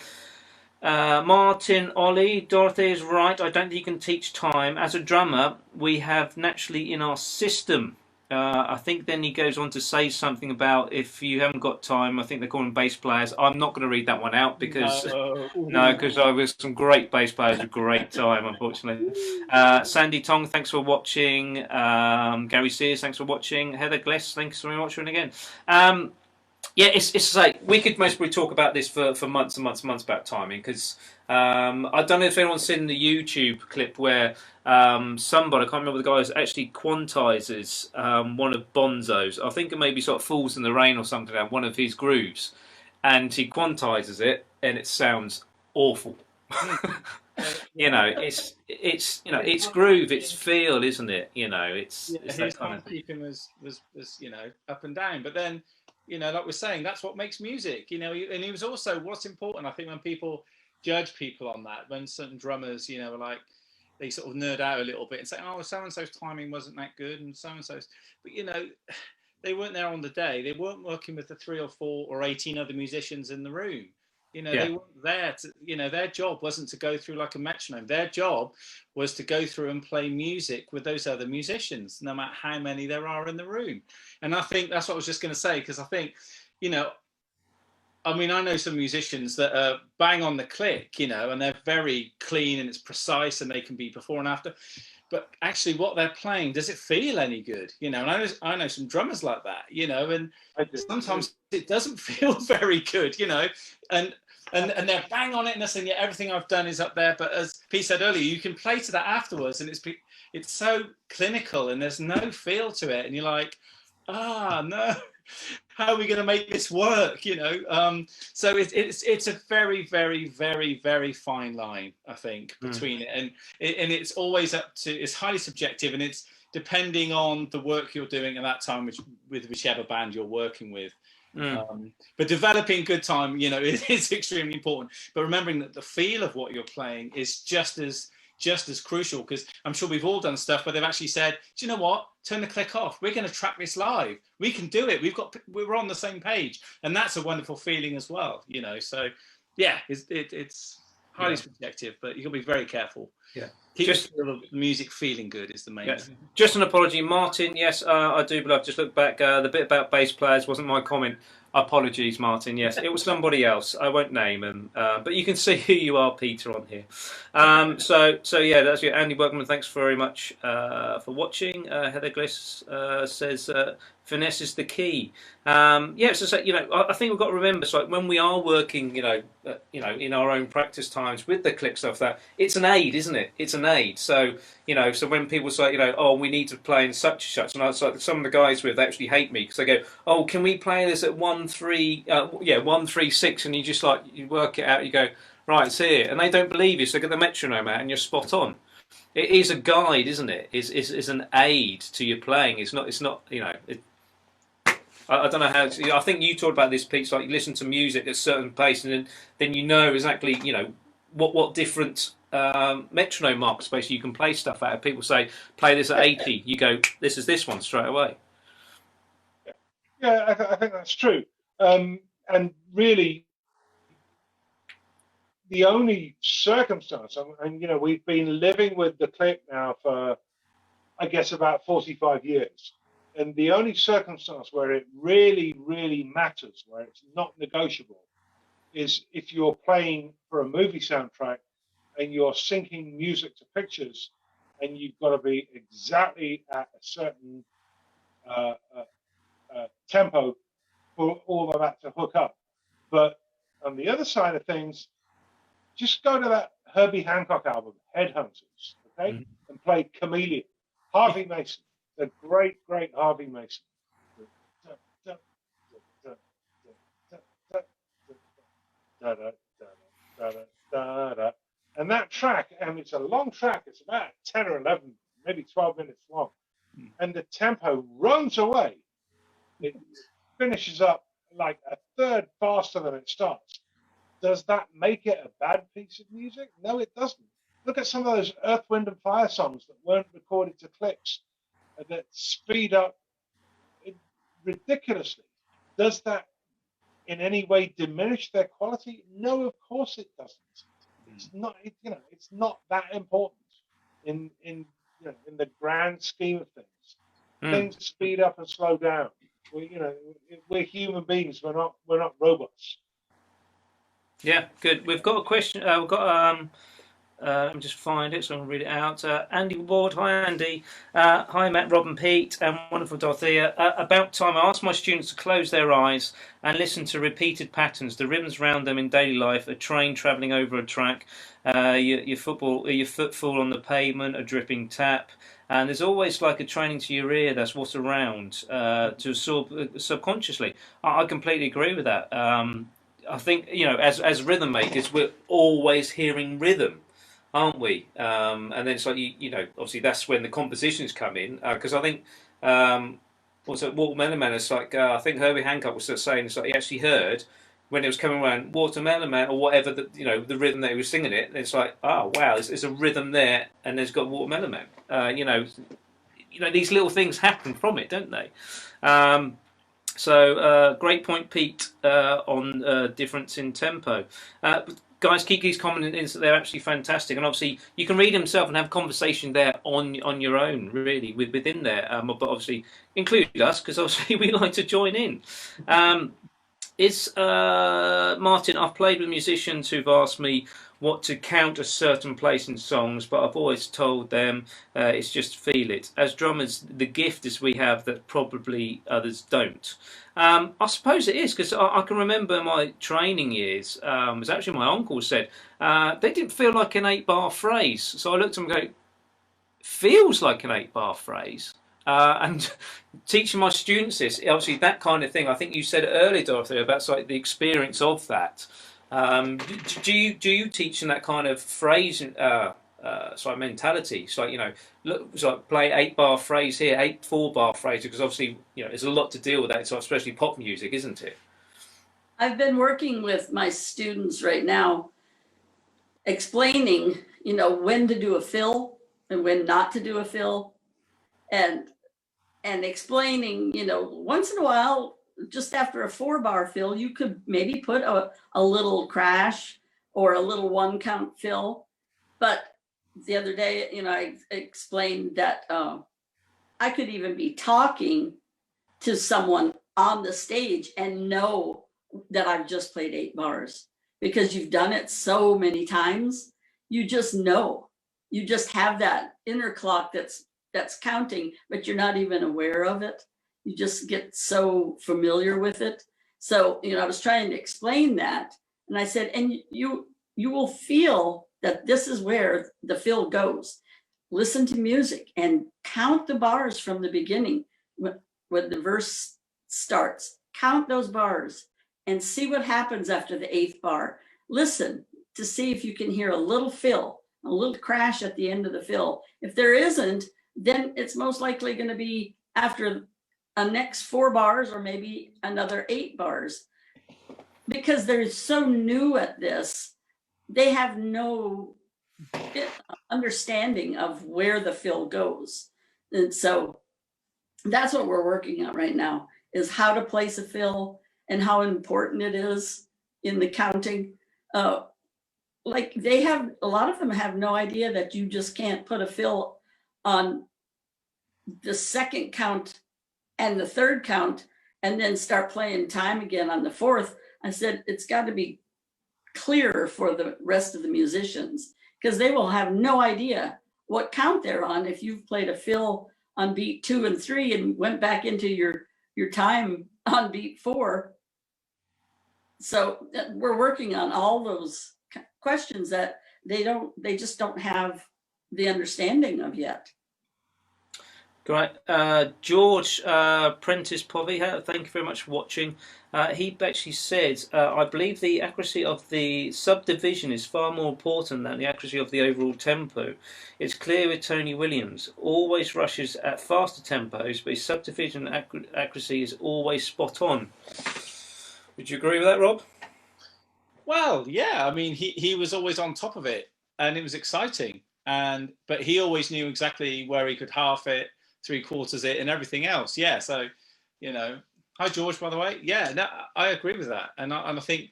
Martin Ollie, Dorothy is right. I don't think you can teach time. As a drummer, we have naturally in our system. I think then he goes on to say something about if you haven't got time. I think they call them bass players. I'm not going to read that one out because because I was some great bass players with great time, unfortunately. Sandy Tong, thanks for watching. Gary Sears, thanks for watching. Heather Gless, thanks for watching again. It's like we could most probably talk about this for months and months and months about timing because I don't know if anyone's seen the YouTube clip where somebody, I can't remember the guy, actually quantizes one of Bonzo's. I think it maybe sort of Falls in the Rain or something like one of his grooves, and he quantizes it, and it sounds awful. It's groove, it's feel, isn't it? It's that kind of thing. Keeping was up and down, but then. Like we're saying, that's what makes music, and he was also, what's important, I think, when people judge people on that, when certain drummers, are like, they sort of nerd out a little bit and say, oh, so-and-so's timing wasn't that good, and so-and-so's, but, they weren't there on the day. They weren't working with the 3 or 4 or 18 other musicians in the room. They weren't there to, their job wasn't to go through like a metronome. Their job was to go through and play music with those other musicians, no matter how many there are in the room. And I think that's what I was just going to say, because I think, I know some musicians that are bang on the click, and they're very clean and it's precise and they can be before and after. But actually what they're playing, does it feel any good? And I know some drummers like that, and sometimes it doesn't feel very good, and they're bang on it and they're saying, yeah, everything I've done is up there. But as Pete said earlier, you can play to that afterwards and it's so clinical and there's no feel to it. And you're like, no, how are we going to make this work? So it's a very, very, very, very fine line, I think, between it. And it's always it's highly subjective, and it's depending on the work you're doing at that time, with whichever band you're working with. But developing good time, is extremely important. But remembering that the feel of what you're playing is just as crucial, because I'm sure we've all done stuff where they've actually said, do you know what? Turn the click off. We're going to track this live. We can do it. We're on the same page, and that's a wonderful feeling as well. So yeah, it's highly subjective, but you've got to be very careful. Yeah. Just the music feeling good is the main thing. Just an apology, Martin. Yes, I do believe. Just look back. The bit about bass players wasn't my comment. Apologies, Martin. Yes, it was somebody else. I won't name him, but you can see who you are, Peter, on here. So yeah, that's it. Andy Workman, thanks very much for watching. Heather Gliss says finesse is the key. Yeah, so I think we've got to remember, so like when we are working, in our own practice times with the click stuff, that it's an aid, isn't it? It's an aid. So so when people say, oh, we need to play in such and such, and I was like, some of the guys with actually hate me because they go, oh, can we play this at 1-3-6, and you just you work it out, you go, right, it's here, and they don't believe you, so they get the metronome out, and you're spot on. It is a guide, isn't it? It's an aid to your playing. It's not. I don't know how. I think you talked about this, Pete. Like you listen to music at a certain pace, and then you know exactly what different metronome marks basically you can play stuff at. If people say play this at 80, you go, this is this one straight away. Yeah, I think that's true. And really, the only circumstance, and we've been living with the click now for, I guess, about 45 years. And the only circumstance where it really, really matters, where it's not negotiable, is if you're playing for a movie soundtrack and you're syncing music to pictures, and you've got to be exactly at a certain tempo for all of that to hook up. But on the other side of things, just go to that Herbie Hancock album, Headhunters, okay, and play Chameleon. Harvey Mason. The great Harvey Mason. And that track, and it's a long track, it's about 10 or 11, maybe 12 minutes long. And the tempo runs away. It finishes up like a third faster than it starts. Does that make it a bad piece of music? No, it doesn't. Look at some of those Earth, Wind and Fire songs that weren't recorded to clicks, that speed up ridiculously. Does that in any way diminish their quality? No, of course it doesn't. It's not. It's not that important in the grand scheme of things. Things speed up and slow down. We're human beings. We're not robots. Yeah, good. We've got a question. We've got let me just find it so I can read it out. Andy Ward, hi Andy. Hi Matt, Rob and Pete, and wonderful Dorothea. About time I asked my students to close their eyes and listen to repeated patterns, the rhythms around them in daily life, a train travelling over a track, your footfall on the pavement, a dripping tap. And there's always like a training to your ear, that's what's around, to absorb subconsciously. I completely agree with that. I think, as rhythm makers, we're always hearing rhythm, aren't we? And then it's like, obviously that's when the compositions come in, because I think, Walter Melloman, it's like, I think Herbie Hancock was saying, it's like he actually heard when it was coming around Watermelon Man or whatever, the rhythm that he was singing it, it's like, oh wow, there's a rhythm there, and there's got Watermelon Man. These little things happen from it, don't they? So great point, Pete, on difference in tempo. Guys, Kiki's commenting is that they're actually fantastic, and obviously you can read himself and have conversation there on your own, really, within there. But obviously include us, because obviously we like to join in. Martin, I've played with musicians who've asked me what to count a certain place in songs, but I've always told them it's just feel it. As drummers, the gift is we have that probably others don't. I suppose it is, because I can remember my training years, it was actually my uncle said, they didn't feel like an 8-bar phrase. So I looked at him and go, feels like an 8-bar phrase. And teaching my students this, obviously that kind of thing, I think you said it earlier, Dorothy, about like the experience of that. Do you teach in that kind of phrase, mentality? It's like, look, it's like play 8-bar phrase here, 8 4-bar phrase, because obviously, there's a lot to deal with that, so especially pop music, isn't it? I've been working with my students right now, explaining, when to do a fill and when not to do a fill, and explaining, once in a while, just after a 4-bar fill, you could maybe put a little crash or a little 1-count fill. But the other day, I explained that I could even be talking to someone on the stage and know that I've just played 8 bars, because you've done it so many times. You just know, you just have that inner clock that's counting, but you're not even aware of it. You just get so familiar with it. So, I was trying to explain that, and I said, and you will feel that this is where the fill goes. Listen to music and count the bars from the beginning. When the verse starts, count those bars and see what happens after the 8th bar. Listen to see if you can hear a little fill, a little crash at the end of the fill. If there isn't, then it's most likely going to be after a next 4 bars or maybe another 8 bars. Because they're so new at this, they have no understanding of where the fill goes. And so that's what we're working on right now, is how to place a fill and how important it is in the counting. Like a lot of them have no idea that you just can't put a fill on the 2nd count and the 3rd count and then start playing time again on the 4th. I said, it's got to be clearer for the rest of the musicians, because they will have no idea what count they're on if you've played a fill on beat 2 and 3 and went back into your time on beat 4. So we're working on all those questions that they just don't have the understanding of yet. Great. George Prentice Povey, thank you very much for watching. He actually said, I believe the accuracy of the subdivision is far more important than the accuracy of the overall tempo. It's clear with Tony Williams. Always rushes at faster tempos, but his subdivision accuracy is always spot on. Would you agree with that, Rob? Well, yeah. I mean, he was always on top of it, and it was exciting. But he always knew exactly where he could half it, 3/4 it, and everything else. Yeah. So, hi George, by the way. Yeah, no, I agree with that, and I think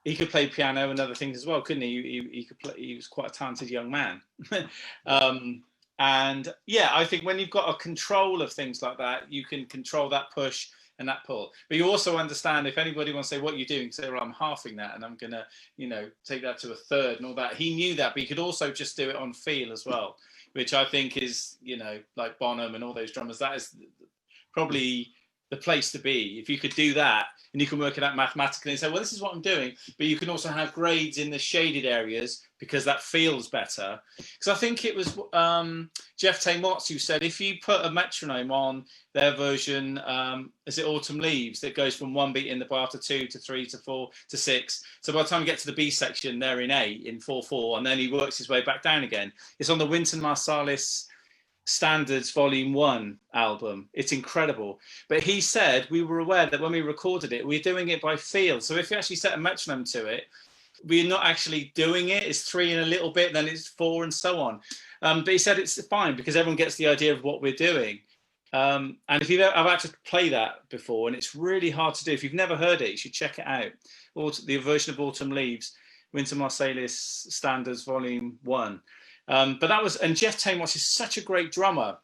he could play piano and other things as well, couldn't he? He could play. He was quite a talented young man. And yeah, I think when you've got a control of things like that, you can control that push and that pull. But you also understand, if anybody wants to say, what are you doing? Say, well, I'm halving that and I'm going to, take that to a third and all that. He knew that, but he could also just do it on feel as well, which I think is, like Bonham and all those drummers, that is probably the place to be. If you could do that and you can work it out mathematically and say, well, this is what I'm doing, but you can also have grades in the shaded areas because that feels better. Because I think it was Jeff Taylor who said, if you put a metronome on their version, is it Autumn Leaves, that goes from 1 beat in the bar to 2 to 3 to 4 to 6. So by the time you get to the B section, they're in A in 4/4, and then he works his way back down again. It's on the Wynton Marsalis Standards Volume 1 album. It's incredible. But he said we were aware that when we recorded it, we're doing it by feel. So if you actually set a metronome to it, we're not actually doing it. It's 3 and a little bit, then it's 4 and so on. But he said it's fine because everyone gets the idea of what we're doing. And if I've had to play that before, and it's really hard to do. If you've never heard it, you should check it out. The version of Autumn Leaves, Wynton Marsalis Standards Volume 1. But that was, and Jeff Taylor is such a great drummer.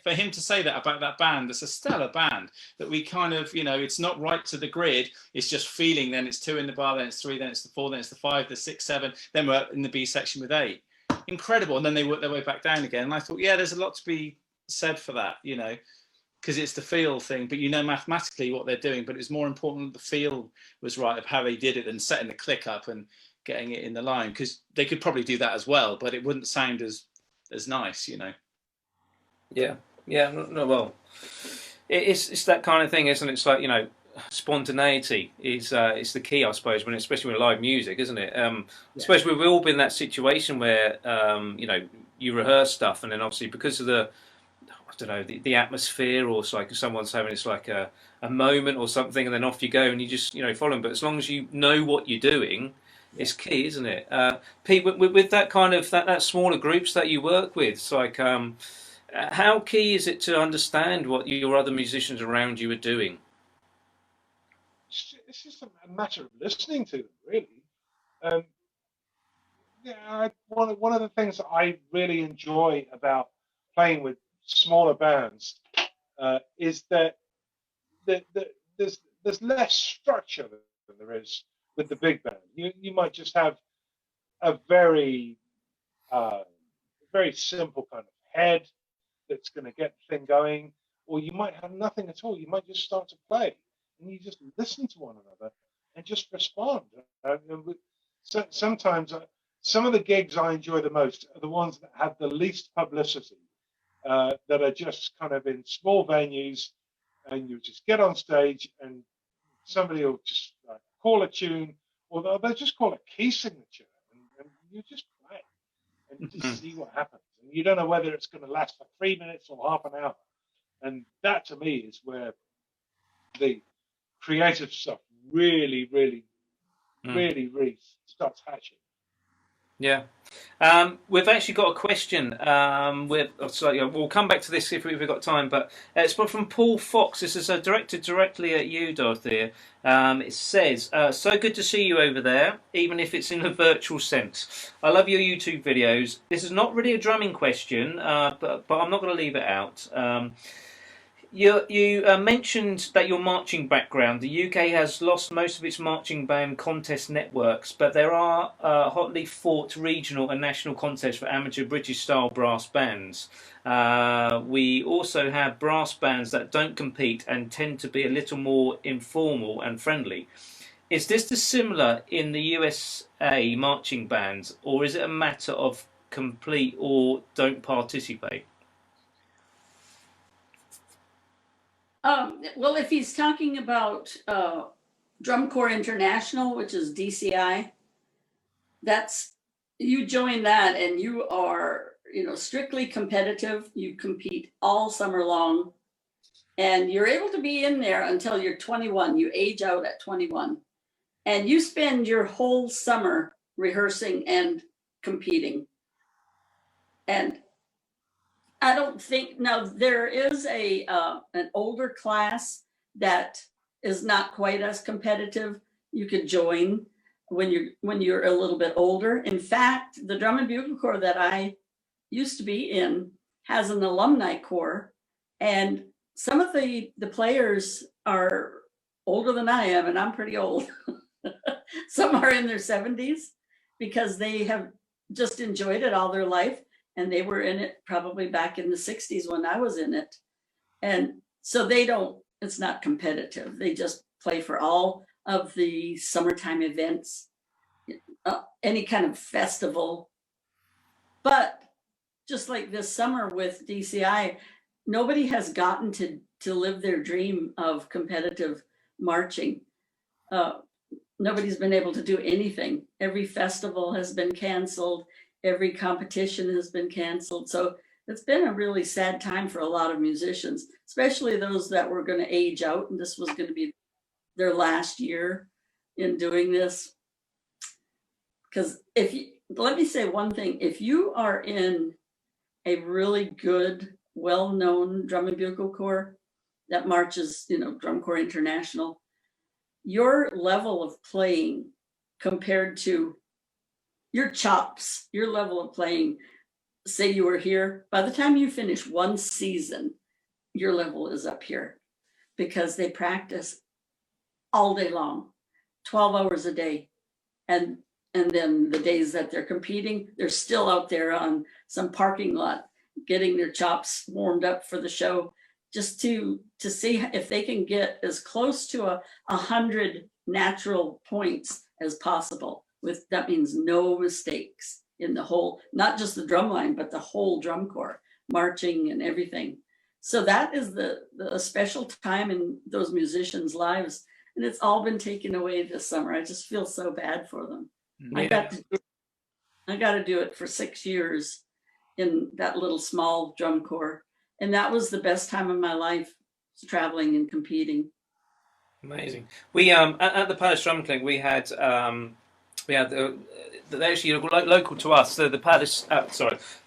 For him to say that about that band, it's a stellar band that we kind of, it's not right to the grid. It's just feeling. Then it's 2 in the bar, then it's 3, then it's the 4, then it's the 5, the 6, 7. Then we're in the B section with 8. Incredible. And then they work their way back down again. And I thought, yeah, there's a lot to be said for that, because it's the feel thing. But mathematically what they're doing. But it's more important that the feel was right of how they did it than setting the click up and getting it in the line, because they could probably do that as well, but it wouldn't sound as nice, Yeah, no, well, it's that kind of thing, isn't it? It's like, spontaneity is the key, I suppose, especially with live music, isn't it? Especially we've all been in that situation where you rehearse stuff, and then obviously because of the atmosphere, or it's like if someone's having a moment or something, and then off you go and you just follow them. But as long as you know what you're doing, it's key, isn't it? Pete, with that kind of that smaller groups that you work with, it's like how key is it to understand what your other musicians around you are doing? It's just a matter of listening to them, really. Yeah, one of the things that I really enjoy about playing with smaller bands is that there's less structure than there is with the big band. You might just have a uh, very simple kind of head that's going to get the thing going, or you might have nothing at all. You might just start to play, and you just listen to one another and just respond. So sometimes, some of the gigs I enjoy the most are the ones that have the least publicity, that are just kind of in small venues, and you just get on stage and somebody will just call a tune, or they'll just call a key signature, and you just play and just see what happens. And you don't know whether it's going to last for 3 minutes or half an hour. And that to me is where the creative stuff really, really, really starts hatching. Yeah. We've actually got a question. We'll come back to this if we've got time, but it's from Paul Fox. This is directed directly at you, Dorothea. It says, so good to see you over there, even if it's in a virtual sense. I love your YouTube videos. This is not really a drumming question, but I'm not going to leave it out. You mentioned that your marching background. The UK has lost most of its marching band contest networks, but there are hotly fought regional and national contests for amateur British-style brass bands. We also have brass bands that don't compete and tend to be a little more informal and friendly. Is this similar in the USA marching bands, or is it a matter of complete or don't participate? Well, if he's talking about Drum Corps International, which is DCI, you join that and you are, strictly competitive. You compete all summer long, and you're able to be in there until you're 21. You age out at 21, and you spend your whole summer rehearsing and competing. And I don't think, now there is an older class that is not quite as competitive. You could join when you're a little bit older. In fact, the Drum and Bugle Corps that I used to be in has an alumni corps, and some of the players are older than I am, and I'm pretty old. Some are in their 70s because they have just enjoyed it all their life. And they were in it probably back in the 60s when I was in it. And so it's not competitive. They just play for all of the summertime events, any kind of festival. But just like this summer with DCI, nobody has gotten to live their dream of competitive marching. Nobody's been able to do anything. Every festival has been canceled. Every competition has been canceled. So it's been a really sad time for a lot of musicians, especially those that were going to age out, and this was going to be their last year in doing this. Because let me say one thing, if you are in a really good, well-known drum and bugle corps that marches, Drum Corps International, your level of playing compared to your chops, your level of playing, say you were here, by the time you finish one season, your level is up here because they practice all day long, 12 hours a day. And then the days that they're competing, they're still out there on some parking lot, getting their chops warmed up for the show, just to see if they can get as close to 100 natural points as possible. That means no mistakes in the whole, not just the drum line, but the whole drum corps, marching and everything. So that is the special time in those musicians' lives. And it's all been taken away this summer. I just feel so bad for them. Yeah. I got to do it for 6 years in that little small drum corps. And that was the best time of my life, traveling and competing. Amazing. We at the Palace Drum Clinic, we had Yeah, they're actually local to us. They're the Palace.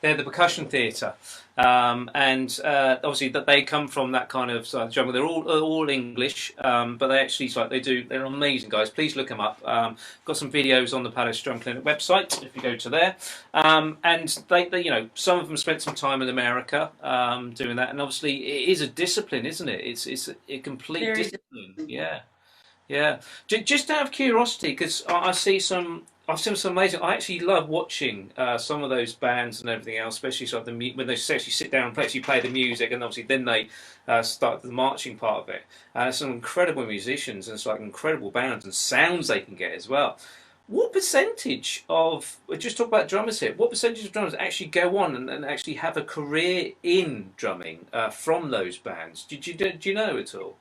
They're the percussion theatre, and obviously that they come from that kind of jungle. They're all English, but they actually they're amazing guys. Please look them up. Got some videos on the Palace Drum Clinic website if you go to there, and they some of them spent some time in America doing that, and obviously it is a discipline, isn't it? It's a complete discipline. Yeah. Yeah, just out of curiosity, because I've seen some amazing. I actually love watching some of those bands and everything else, especially when they actually sit down and play the music, and obviously then they start the marching part of it. Some incredible musicians and it's like incredible bands and sounds they can get as well. What percentage of we just talk about drummers here? What percentage of drummers actually go on and actually have a career in drumming from those bands? Do you know at all?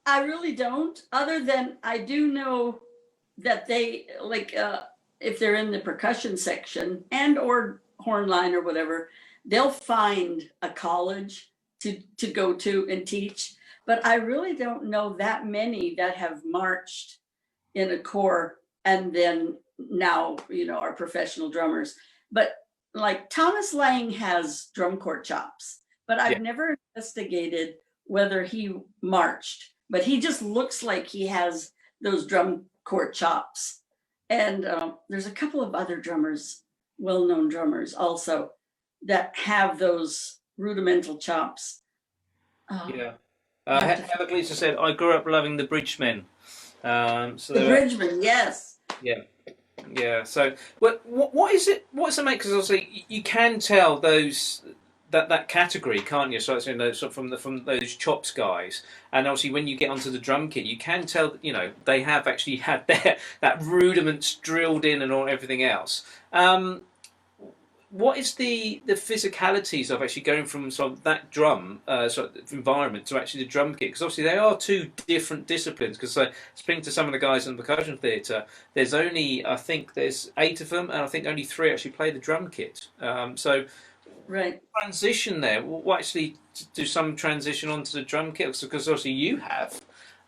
I really don't, other than I do know that they if they're in the percussion section and or horn line or whatever, they'll find a college to go to and teach. But I really don't know that many that have marched in a corps and then now are professional drummers. But like Thomas Lang has drum corps chops, but I've never investigated whether he marched. But he just looks like he has those drum corps chops. And there's a couple of other drummers, well-known drummers also, that have those rudimental chops. Yeah. Heather Gleason said, I grew up loving the Bridgemen. The Bridgemen, yes. Yeah. Yeah. So, what is it? What's it make? Because obviously you can tell that category, can't you? So it's from those chops guys, and obviously when you get onto the drum kit, you can tell they have actually had that rudiments drilled in and all everything else. What is the physicalities of actually going from sort of that drum environment to actually the drum kit? Because obviously they are two different disciplines. Because speaking to some of the guys in the percussion theatre, I think there's 8 of them, and I think only 3 actually play the drum kit. Right. Transition there. What actually do some transition onto the drum kit? Because obviously you have.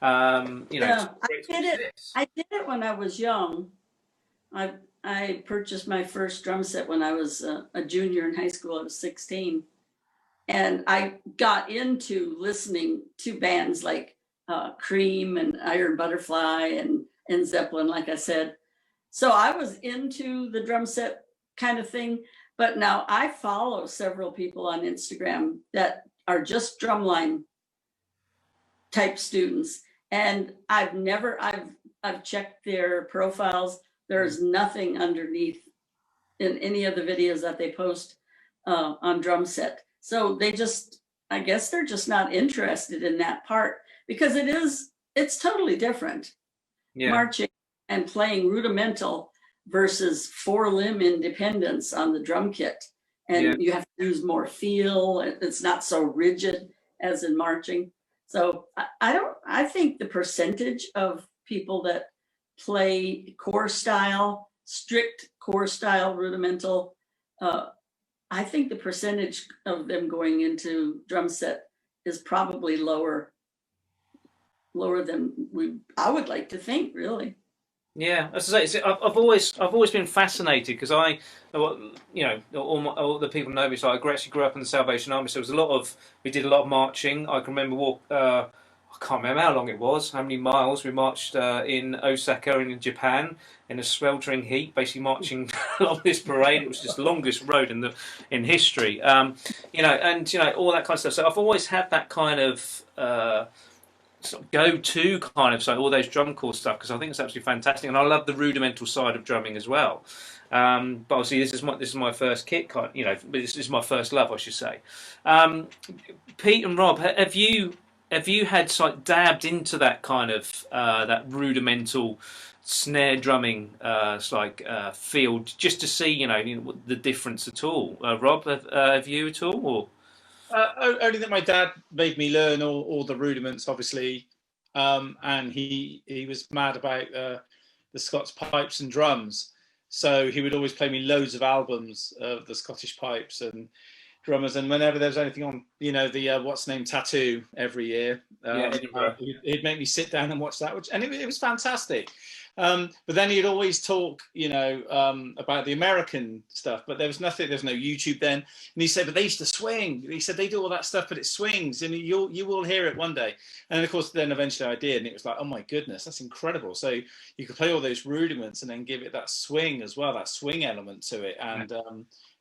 Yeah, I did it when I was young. I purchased my first drum set when I was a junior in high school. I was 16, and I got into listening to bands like Cream and Iron Butterfly and Zeppelin, like I said. So I was into the drum set kind of thing. But now I follow several people on Instagram that are just drumline type students. And I've checked their profiles. There's nothing underneath in any of the videos that they post on drum set. So I guess they're just not interested in that part, because it's totally different. Yeah. Marching and playing rudimental versus 4-limb independence on the drum kit. And you have to use more feel. It's not so rigid as in marching. So I think the percentage of people that play core style, strict core style rudimental, I think the percentage of them going into drum set is probably lower than I would like to think, really. Yeah, as I say, I've always been fascinated, because all the people know me. So I actually grew up in the Salvation Army. So we did a lot of marching. I can remember I can't remember how long it was, how many miles we marched in Osaka and in Japan in a sweltering heat, basically marching along this parade. It was just the longest road in history. All that kind of stuff. So I've always had that kind of. Sort of go-to kind of all those drum corps stuff, because I think it's absolutely fantastic, and I love the rudimental side of drumming as well. But obviously this is my first kit, this is my first love, I should say. Pete and Rob, have you had dabbed into that kind of that rudimental snare drumming field, just to see the difference at all? Rob, have you at all, or? Only that my dad made me learn all the rudiments, obviously, and he was mad about the Scots pipes and drums, so he would always play me loads of albums of the Scottish pipes and drummers, and whenever there was anything on, the What's Name Tattoo every year, he'd make me sit down and watch that, and it was fantastic. But then he'd always talk, about the American stuff, but there was no YouTube then. And he said, but they used to swing. He said, they do all that stuff, but it swings, and you will hear it one day. And of course, then eventually I did, and it was like, oh my goodness, that's incredible. So you could play all those rudiments and then give it that swing as well, that swing element to it. And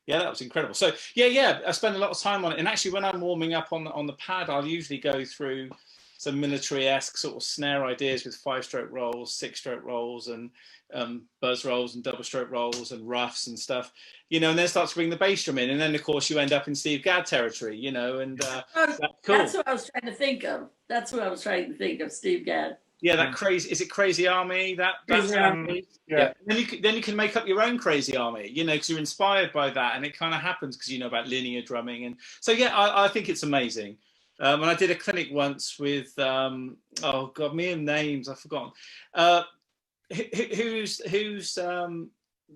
yeah, that was incredible. So yeah, I spend a lot of time on it. And actually, when I'm warming up on the pad, I'll usually go through some military-esque sort of snare ideas with 5-stroke rolls, 6-stroke rolls, and buzz rolls and double-stroke rolls and roughs and stuff, and then start to bring the bass drum in. And then, of course, you end up in Steve Gadd territory, and that's cool. That's what I was trying to think of. Steve Gadd. Yeah, that crazy. Is it Crazy Army? That's Army. Yeah. Then you can make up your own Crazy Army, because you're inspired by that, and it kind of happens because you know about linear drumming, and so yeah, I think it's amazing. And I did a clinic once with oh god, me and names I've forgotten. Who's the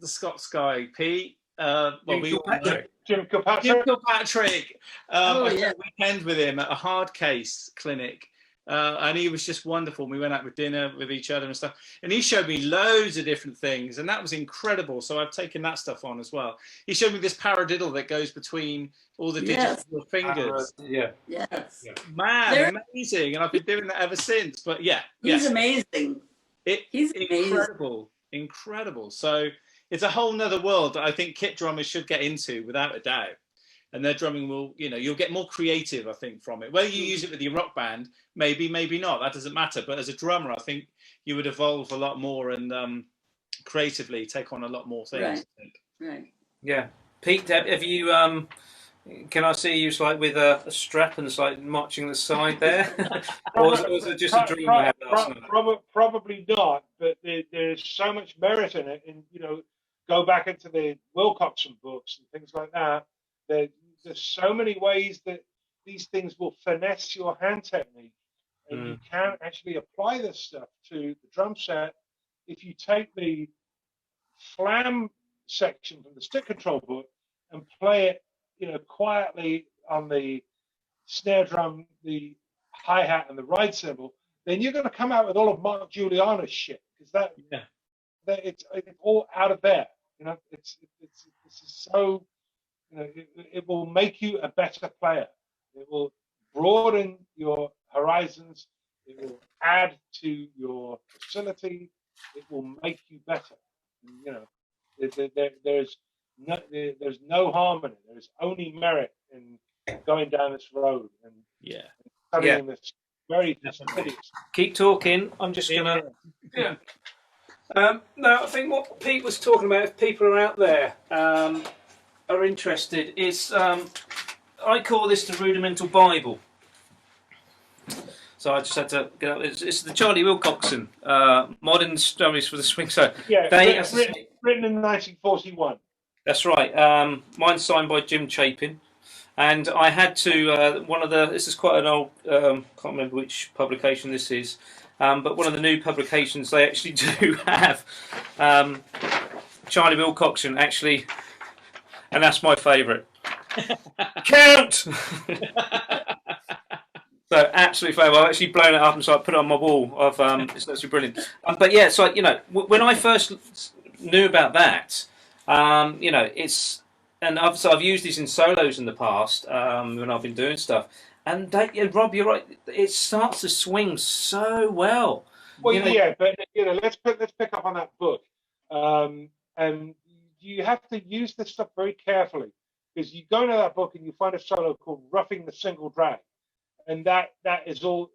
Scots guy? Pete. Jim Kilpatrick. Jim Kilpatrick. I yeah. spent a weekend with him at a hard case clinic. And he was just wonderful. We went out with dinner with each other and stuff. And he showed me loads of different things. And that was incredible. So I've taken that stuff on as well. He showed me this paradiddle that goes between all the digits of your fingers. Yes. Man, amazing. And I've been doing that ever since. But yeah. He's amazing. He's incredible. Incredible. So it's a whole nother world that I think kit drummers should get into without a doubt. And their drumming will, you'll get more creative, I think, from it. Whether you use it with your rock band, maybe not. That doesn't matter. But as a drummer, I think you would evolve a lot more and creatively take on a lot more things. Right. I think. Right. Yeah. Pete, have you, can I see you like with a strap and it's like marching the side there? Or was it just a dream you had last night? Probably not, but there's so much merit in it. And, go back into the Wilcoxon books and things like that. There's so many ways that these things will finesse your hand technique, and you can actually apply this stuff to the drum set. If you take the flam section from the stick control book and play it, quietly on the snare drum, the hi-hat, and the ride cymbal, then you're going to come out with all of Mark Juliana's shit, because that it's all out of there. It's so. It will make you a better player. It will broaden your horizons. It will add to your facility. It will make you better. There's no harm in it. There's only merit in going down this road and studying this very fastidious. Keep talking. I'm just gonna. Yeah. No, I think what Pete was talking about, if people are out there. Are interested is I call this the rudimental Bible. So I just had to get up. It's the Charlie Wilcoxon modern stories for the swing. So written in 1941. That's right. Mine's signed by Jim Chapin, and I had to this is quite an old. Can't remember which publication this is, but one of the new publications they actually do have Charlie Wilcoxon actually. And that's my favourite. Count! So absolutely favourite. I've actually blown it up and so I put it on my wall. It's absolutely brilliant. But yeah, so when I first knew about that, it's and I've used these in solos in the past when I've been doing stuff. And Rob, you're right. It starts to swing so well. Well, but let's pick up on that book. And you have to use this stuff very carefully, because you go into that book and you find a solo called "Roughing the Single Drag," and that is the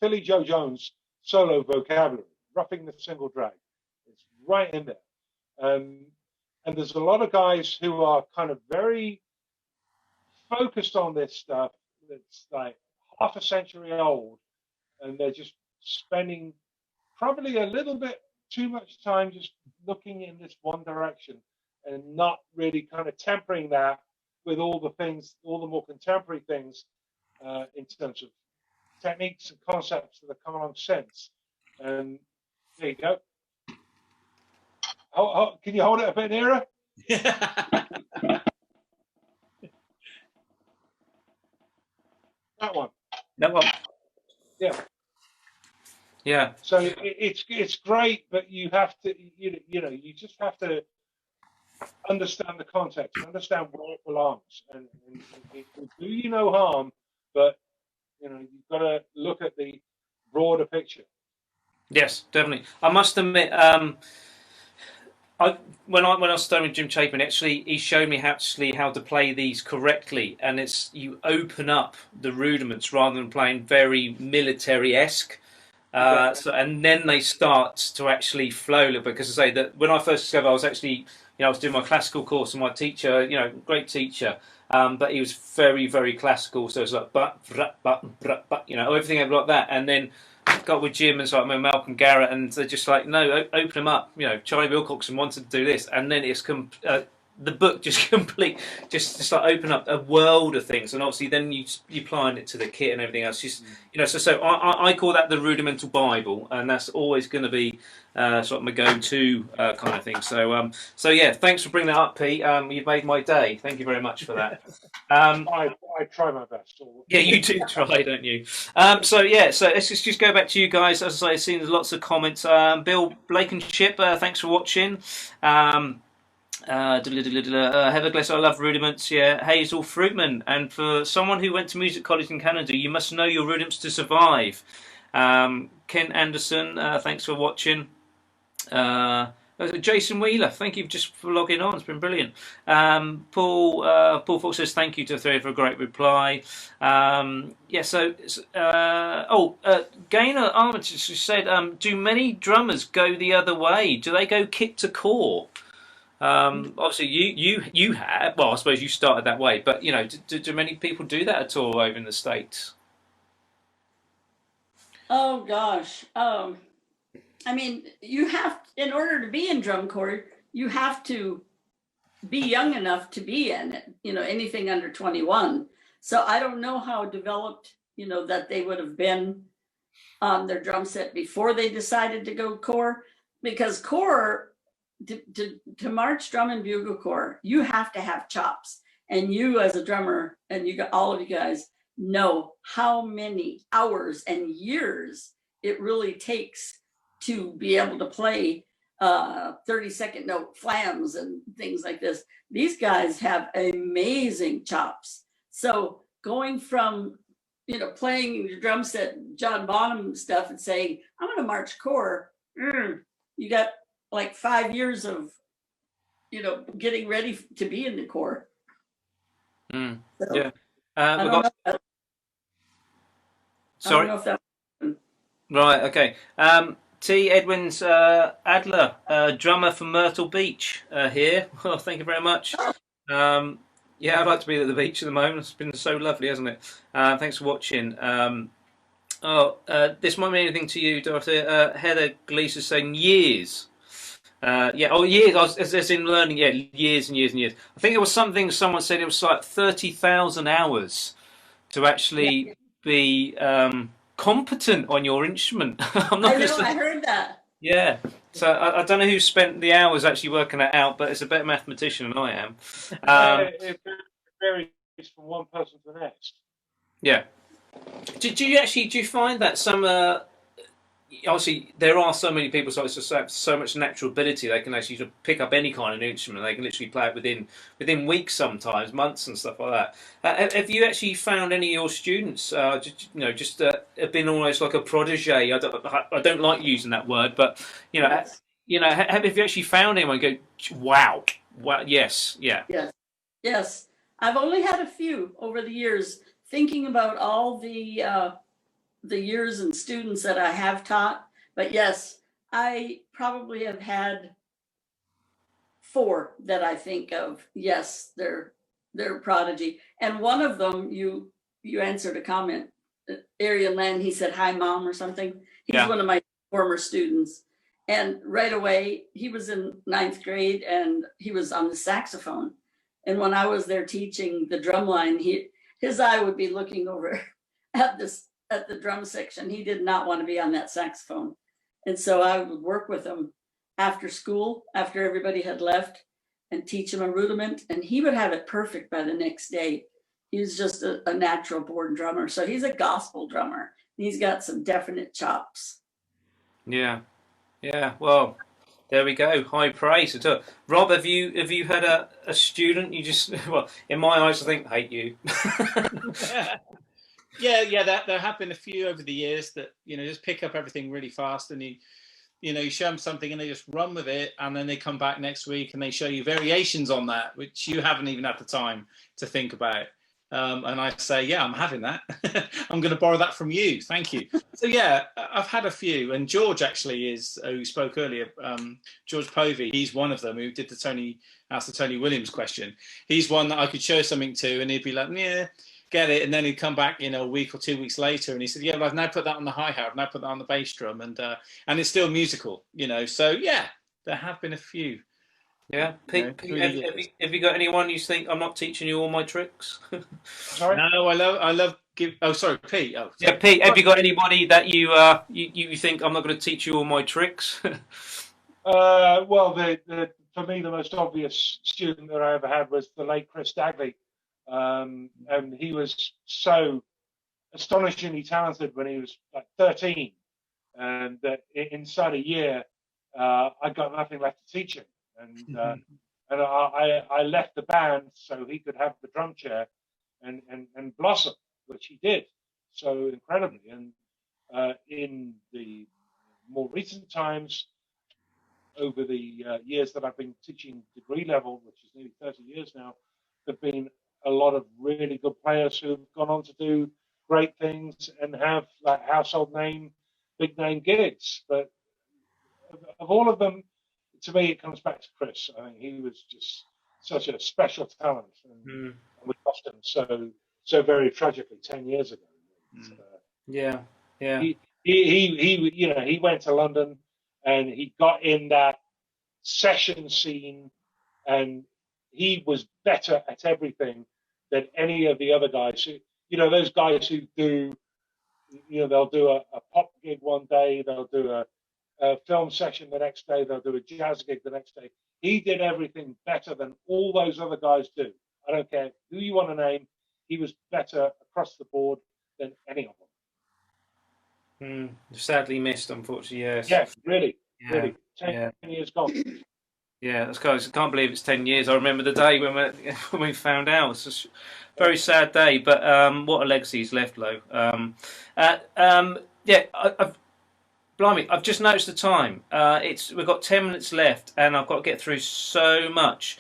Philly Joe Jones solo vocabulary. Roughing the single drag, it's right in there. And there's a lot of guys who are kind of very focused on this stuff that's like half a century old, and they're just spending probably a little bit too much time just looking in this one direction and not really kind of tempering that with all the more contemporary things in terms of techniques and concepts that have come along since. And there you go. Can you hold it a bit nearer? That one. That one. Yeah. Yeah. So it's great, but you have to, you just have to understand the context, understand where it belongs, and it will do you no harm, but you've got to look at the broader picture. Yes, definitely. I must admit, when I was studying with Jim Chapin, actually he showed me how to play these correctly, and it's you open up the rudiments rather than playing very military-esque. And then they start to actually flow a little bit. Because I say that when I first discovered, I was actually, I was doing my classical course, and my teacher, great teacher, but he was very, very classical. So it's like everything like that. And then got with Jim and like Malcolm Garrett, and they're just like, no, open them up. Charlie Wilcoxon wanted to do this, and then it's the book just just like open up a world of things, and obviously then you applying it to the kit and everything else. Just so I call that the rudimental Bible, and that's always going to be sort of my go-to kind of thing. So yeah, thanks for bringing that up, Pete. You've made my day. Thank you very much for that. I try my best. Yeah, you do try, don't you? So let's just go back to you guys. As I say, I've seen lots of comments. Bill Blankenship, thanks for watching. Heather Gless, I love rudiments. Yeah, Hazel Fruitman, and for someone who went to music college in Canada, you must know your rudiments to survive. Ken Anderson, thanks for watching. Jason Wheeler, thank you just for logging on. It's been brilliant. Paul Fox says thank you to Dorothea for a great reply. Gaynor Armitage said, do many drummers go the other way? Do they go kick to core? Obviously, you have. Well, I suppose you started that way, but do many people do that at all over in the States? Oh gosh, I mean, you have, in order to be in drum corps, you have to be young enough to be in it. Anything under 21. So I don't know how developed that they would have been on their drum set before they decided to go corps, because corps. To march drum and bugle corps, you have to have chops, and you as a drummer, and all of you guys know how many hours and years it really takes to be able to play 30-second note flams and things like this. These guys have amazing chops. So going from playing your drum set John Bonham stuff and saying I'm going to march corps, you got like 5 years of getting ready to be in the corps. So, yeah. I don't know if that. Right. Okay. T. Edwins Adler, drummer from Myrtle Beach, here. Well, thank you very much. Yeah, I'd like to be at the beach at the moment. It's been so lovely, hasn't it? Thanks for watching. This might mean anything to you, Dorothea. Heather Glees is saying years. Years. As in learning. Yeah, years and years and years. I think it was something someone said. It was like 30,000 hours to actually be competent on your instrument. I heard that. Yeah. So I don't know who spent the hours actually working that out, but it's a better mathematician than I am. It varies from one person to the next. Yeah. Do you find that some obviously there are so many people so much natural ability they can actually pick up any kind of instrument, they can literally play it within weeks, sometimes months and stuff like that. Have you actually found any of your students have been almost like a protege? I don't like using that word, but have you actually found anyone go, wow, yes, yeah. Yes, I've only had a few over the years. Thinking about all the years and students that I have taught, but yes, I probably have had 4 that I think of. Yes, they're prodigy, and one of them you answered a comment. Arian Land, he said hi mom or something. He's one of my former students, and right away he was in 9th grade and he was on the saxophone, and when I was there teaching the drum line, his eye would be looking over at the drum section. He did not want to be on that saxophone. And so I would work with him after school, after everybody had left, and teach him a rudiment. And he would have it perfect by the next day. He was just a natural born drummer. So he's a gospel drummer. He's got some definite chops. Yeah. Yeah. Well, there we go. High praise. Rob, have you had a student you just well, in my eyes, I think hate you. Yeah. There have been a few over the years that just pick up everything really fast, and you show them something and they just run with it, and then they come back next week and they show you variations on that which you haven't even had the time to think about. And I say, yeah, I'm having that. I'm going to borrow that from you. Thank you. So yeah, I've had a few, and George actually is who spoke earlier. George Povey, he's one of them who did asked the Tony Williams question. He's one that I could show something to, and he'd be like, yeah, get it, and then he'd come back, a week or 2 weeks later, and he said, yeah, well, I've now put that on the hi-hat, I've now put that on the bass drum, and it's still musical, So yeah, there have been a few. Yeah, Pete, have you got anyone you think I'm not teaching you all my tricks? Sorry? No, I love give. Oh, sorry, Pete. Oh, yeah, Pete. Have you got anybody that you think I'm not going to teach you all my tricks? Well, for me, the most obvious student that I ever had was the late Chris Dagley, and he was so astonishingly talented when he was like 13, and inside a year, I got nothing left to teach him, and I left the band so he could have the drum chair and blossom, which he did so incredibly. And in the more recent times, over the years that I've been teaching degree level, which is nearly 30 years now, there've been a lot of really good players who've gone on to do great things and have like household name, big name gigs. But of all of them, to me, it comes back to Chris. I think he was just such a special talent, and we lost him so very tragically 10 years ago. Yeah. He went to London and he got in that session scene, and he was better at everything than any of the other guys. Those guys who do, they'll do a pop gig one day, they'll do a film session the next day, they'll do a jazz gig the next day. He did everything better than all those other guys do. I don't care who you want to name, he was better across the board than any of them. Sadly missed, unfortunately, yes. Yeah, really. 10 years gone. Yeah, that's crazy. I can't believe it's 10 years. I remember the day when we found out. It's a very sad day, but what a legacy he's left, Lo. Blimey, I've just noticed the time. We've got 10 minutes left, and I've got to get through so much.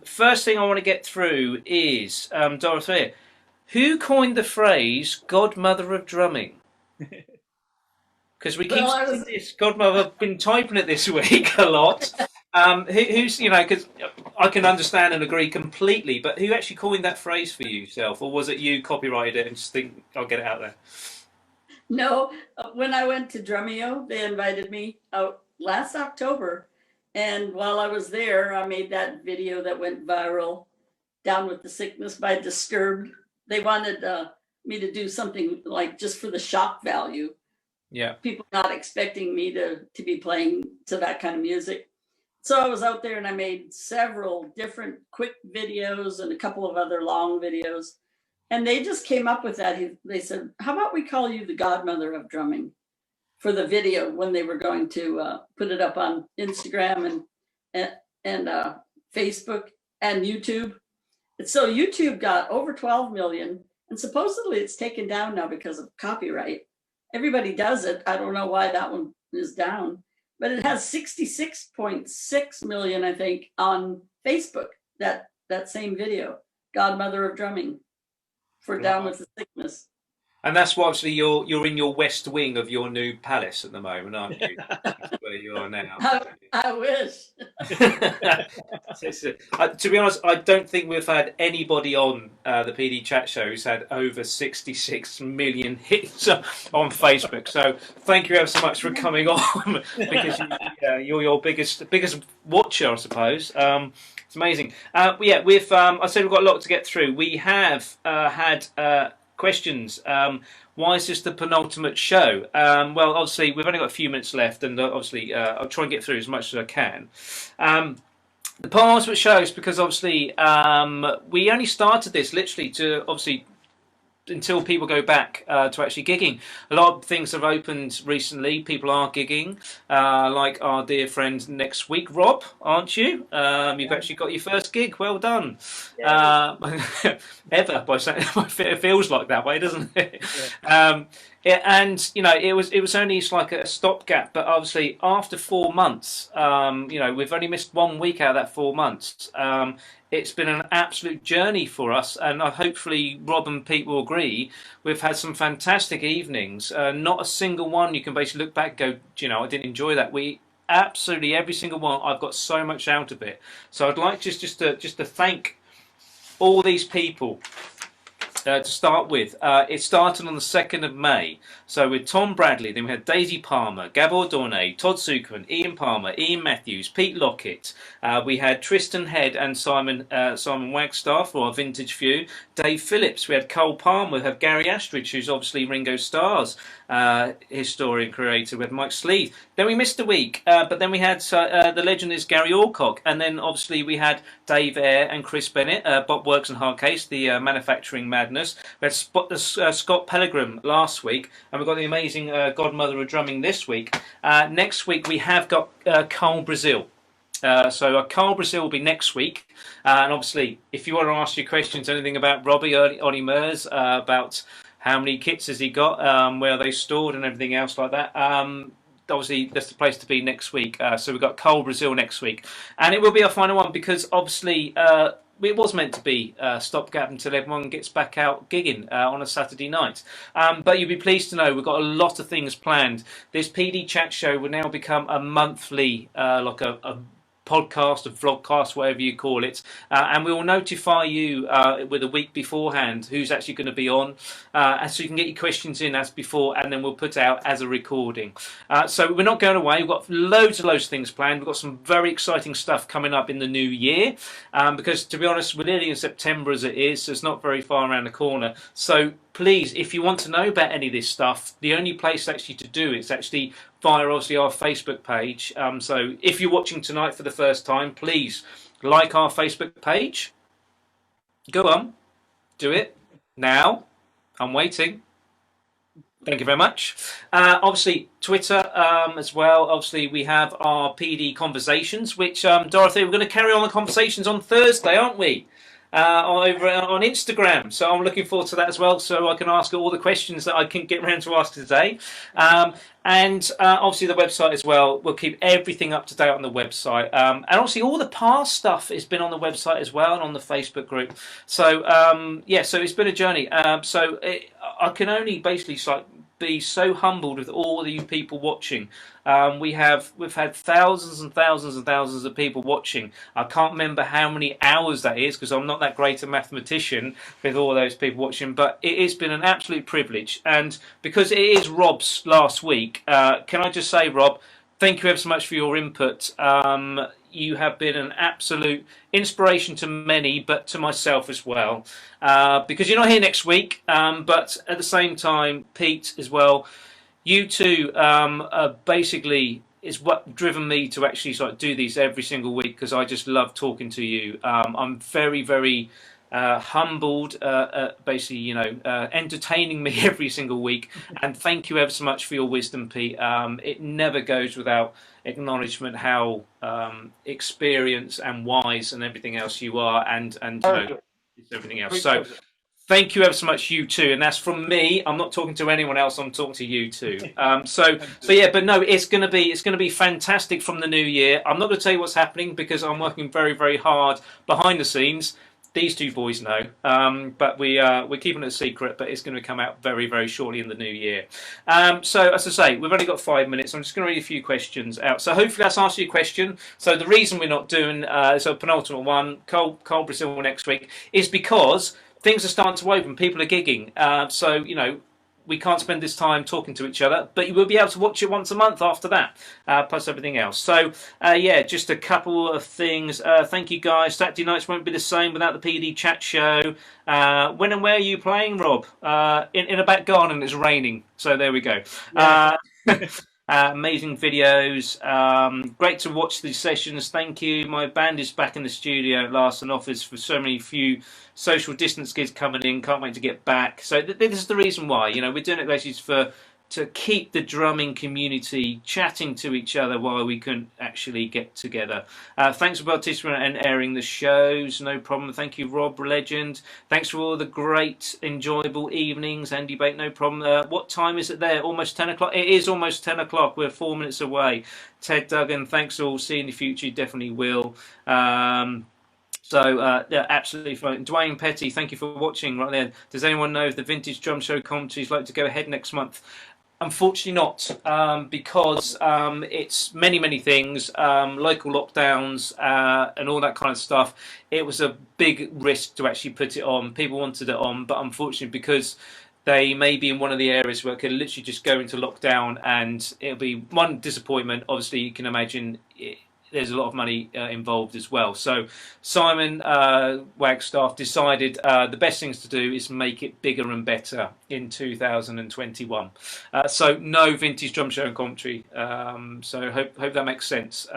First thing I want to get through is, Dorothea, who coined the phrase "Godmother of Drumming"? Because we keep saying this, Godmother. I've been typing it this week a lot. Who's because I can understand and agree completely, but who actually coined that phrase for yourself, or was it you copyrighted it and just think I'll get it out there? No, when I went to Drumeo, they invited me out last October, and while I was there, I made that video that went viral, "Down with the Sickness" by Disturbed. They wanted me to do something like just for the shock value. Yeah. People not expecting me to be playing to that kind of music. So I was out there and I made several different quick videos and a couple of other long videos. And they just came up with that. They said, how about we call you the Godmother of Drumming for the video when they were going to put it up on Instagram and Facebook and YouTube. And so YouTube got over 12 million, and supposedly it's taken down now because of copyright. Everybody does it. I don't know why that one is down, but it has 66.6 million, I think, on Facebook, that same video, Godmother of Drumming, for Down with the Sickness. And that's why obviously you're in your west wing of your new palace at the moment, aren't you? That's where you are now. I wish. To be honest, I don't think we've had anybody on the PD Chat Show who's had over 66 million hits on Facebook. So thank you ever so much for coming on, because you're your biggest watcher, I suppose. It's amazing. I said we've got a lot to get through. We have had questions. Why is this the penultimate show? Well, obviously, we've only got a few minutes left, and obviously, I'll try and get through as much as I can. The penultimate show is because, obviously, we only started this literally to, obviously, until people go back to actually gigging. A lot of things have opened recently. People are gigging, like our dear friend next week, Rob, aren't you? You've actually got your first gig. Well done. Yeah. Ever, by saying it feels like that way, doesn't it? Yeah. And it was only like a stopgap, but obviously after 4 months, we've only missed 1 week out of that 4 months. It's been an absolute journey for us, and hopefully Rob and Pete will agree. We've had some fantastic evenings. Not a single one you can basically look back and go, I didn't enjoy that. Absolutely every single one. I've got so much out of it. So I'd like just to thank all these people. To start with, it started on the 2nd of May. So with Tom Bradley, then we had Daisy Palmer, Gabor Dornay, Todd Zuckerman, Ian Palmer, Ian Matthews, Pete Lockett. We had Tristan Head and Simon Wagstaff for our Vintage Few. Dave Phillips. We had Cole Palmer. We have Gary Astridge, who's obviously Ringo Starr's historian creator. We had Mike Sleeth. Then we missed a week, but then we had the legend is Gary Alcock, and then obviously we had Dave Eyre and Chris Bennett, Bob Works and Hardcase, the Manufacturing Madness. We had Scott Pellegrim last week, and we've got the amazing Godmother of Drumming this week. Next week we have got Carl Brazil. So Carl Brazil will be next week, and obviously if you want to ask your questions, anything about Robbie, Ollie Mers, about how many kits has he got, where are they stored, and everything else like that. Obviously, that's the place to be next week. So we've got Carl Brazil next week, and it will be our final one because obviously it was meant to be stopgap until everyone gets back out gigging on a Saturday night. But you'll be pleased to know we've got a lot of things planned. This PD Chat Show will now become a monthly, like a podcast, a vlogcast, whatever you call it, and we will notify you with a week beforehand who's actually going to be on, and so you can get your questions in as before, and then we'll put out as a recording. So we're not going away. We've got loads of things planned. We've got some very exciting stuff coming up in the new year, because to be honest, we're nearly in September as it is, so it's not very far around the corner. So please, if you want to know about any of this stuff, the only place actually to do it's actually via obviously our Facebook page. So if you're watching tonight for the first time, please like our Facebook page. Go on, do it now. I'm waiting. Thank you very much. Obviously, Twitter as well. Obviously, we have our PD Conversations, which, Dorothy, we're going to carry on the conversations on Thursday, aren't we? Over on Instagram, so I'm looking forward to that as well, so I can ask all the questions that I can get around to ask today. And obviously the website as well, we'll keep everything up to date on the website, and obviously all the past stuff has been on the website as well and on the Facebook group. So so it's been a journey. I can only basically be so humbled with all of you people watching. We've had thousands and thousands and thousands of people watching. I can't remember how many hours that is because I'm not that great a mathematician with all those people watching, but it has been an absolute privilege. And because it is Rob's last week, can I just say, Rob, thank you ever so much for your input. You have been an absolute inspiration to many, but to myself as well. Because you're not here next week, but at the same time, Pete as well, you two basically is what driven me to actually do these every single week because I just love talking to you. I'm very, very humbled, basically, entertaining me every single week. And thank you ever so much for your wisdom, Pete. It never goes without acknowledgement how experienced and wise and everything else you are, and everything else. So thank you ever so much, you too. And that's from me. I'm not talking to anyone else. I'm talking to you too. So yeah, but no, it's gonna be fantastic from the new year. I'm not going to tell you what's happening because I'm working very, very hard behind the scenes. These two boys know, but we're keeping it a secret, but it's going to come out very, very shortly in the new year. So as I say, we've only got 5 minutes. I'm just going to read a few questions out. So hopefully that's answered your question. So the reason we're not doing so penultimate one, Cole Brazil next week, is because things are starting to open. People are gigging. So, we can't spend this time talking to each other, but you will be able to watch it once a month after that, plus everything else. So, just a couple of things. Thank you, guys. Saturday nights won't be the same without the PD Chat Show. When and where are you playing, Rob? In a back garden, it's raining. So there we go. Amazing videos. Great to watch these sessions. Thank you. My band is back in the studio at last and offers for so many few social distance gigs coming in. Can't wait to get back. So this is the reason why. You know, we're doing it basically to keep the drumming community chatting to each other while we can actually get together. Thanks for participating and airing the shows. No problem. Thank you, Rob, legend. Thanks for all the great, enjoyable evenings and debate. No problem. What time is it there? Almost 10 o'clock? It is almost 10 o'clock. We're 4 minutes away. Ted Duggan, thanks all. See you in the future. You definitely will. Yeah, absolutely fine. Dwayne Petty, thank you for watching right there. Does anyone know if the Vintage Drum Show commentary is like to go ahead next month? Unfortunately not, because it's many things, local lockdowns and all that kind of stuff. It was a big risk to actually put it on. People wanted it on, but unfortunately because they may be in one of the areas where it could literally just go into lockdown, and it'll be one disappointment. Obviously, you can imagine there's a lot of money involved as well. So Simon Wagstaff decided the best things to do is make it bigger and better in 2021. So no Vintage Drum Show and commentary. So hope that makes sense.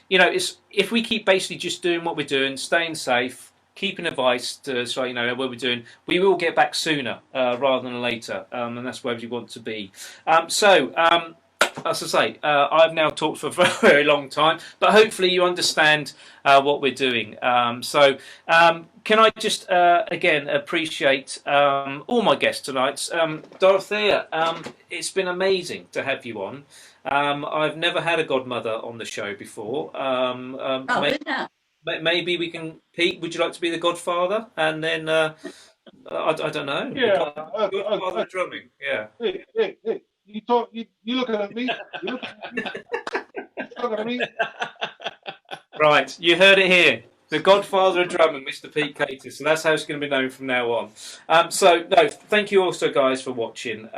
You know, if we keep basically just doing what we're doing, staying safe, keeping advice to, so you know what we're doing, we will get back sooner rather than later, and that's where we want to be. As I say, I've now talked for a very, very long time, but hopefully you understand what we're doing. Can I just again appreciate all my guests tonight. Dorothea, it's been amazing to have you on. I've never had a godmother on the show before. Maybe we can, Pete, would you like to be the godfather? And then, I don't know. Yeah. Godfather of drumming, yeah. Hey. You looking at me? You looking at me? Right, you heard it here. The godfather of drumming, Mr. Pete Cater. So that's how it's going to be known from now on. No, thank you also, guys, for watching.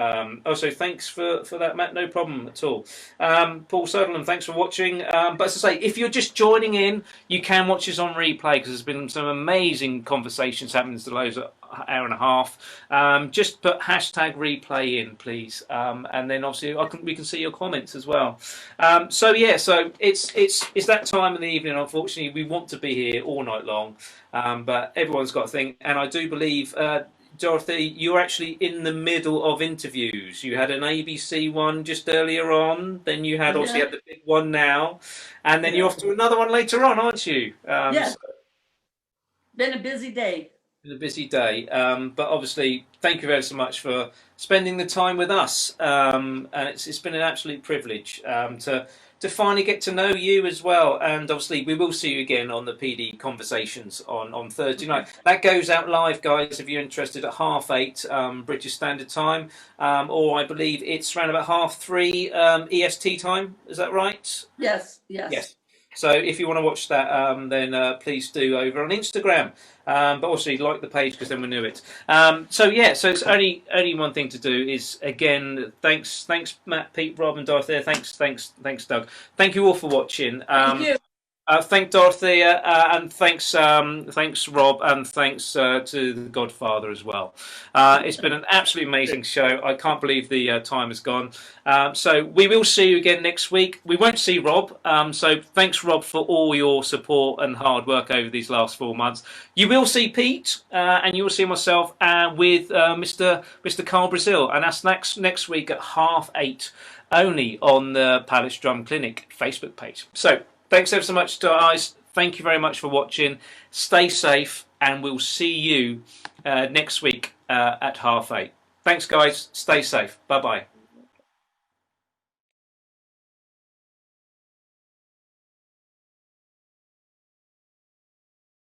Also, thanks for that, Matt. No problem at all. Paul Sutherland, thanks for watching. But as I say, if you're just joining in, you can watch us on replay because there's been some amazing conversations happening in the last hour and a half. Just put hashtag replay in, please, and then obviously we can see your comments as well. So it's that time of the evening. Unfortunately, we want to be here all night long, but everyone's got a thing, and I do believe. Dorothy, you're actually in the middle of interviews. You had an ABC one just earlier on, then you had obviously had the big one now, and then you're off to another one later on, aren't you? Yes. Been a busy day. A busy day, but obviously thank you very so much for spending the time with us, and it's been an absolute privilege to finally get to know you as well. And obviously we will see you again on the PD Conversations on Thursday night. That goes out live, guys, if you're interested, at 8:30 British Standard Time, or I believe it's around about 3:30 EST time. Is that right? Yes. So if you want to watch that, then please do over on Instagram. But also like the page because then we knew it. So it's only one thing to do is, again, thanks Matt, Pete, Rob and Dorothea. Thanks Doug. Thank you all for watching. Thank you. Thank Dorothea, and thanks Rob, and thanks to the Godfather as well. It's been an absolutely amazing show. I can't believe the time has gone. So we will see you again next week. We won't see Rob, so thanks Rob for all your support and hard work over these last 4 months. You will see Pete, and you will see myself with Mr. Carl Brazil, and that's next week at 8:30 only on the Palace Drum Clinic Facebook page. So thanks ever so much, guys. Thank you very much for watching. Stay safe, and we'll see you next week at 8:30. Thanks, guys. Stay safe. Bye-bye.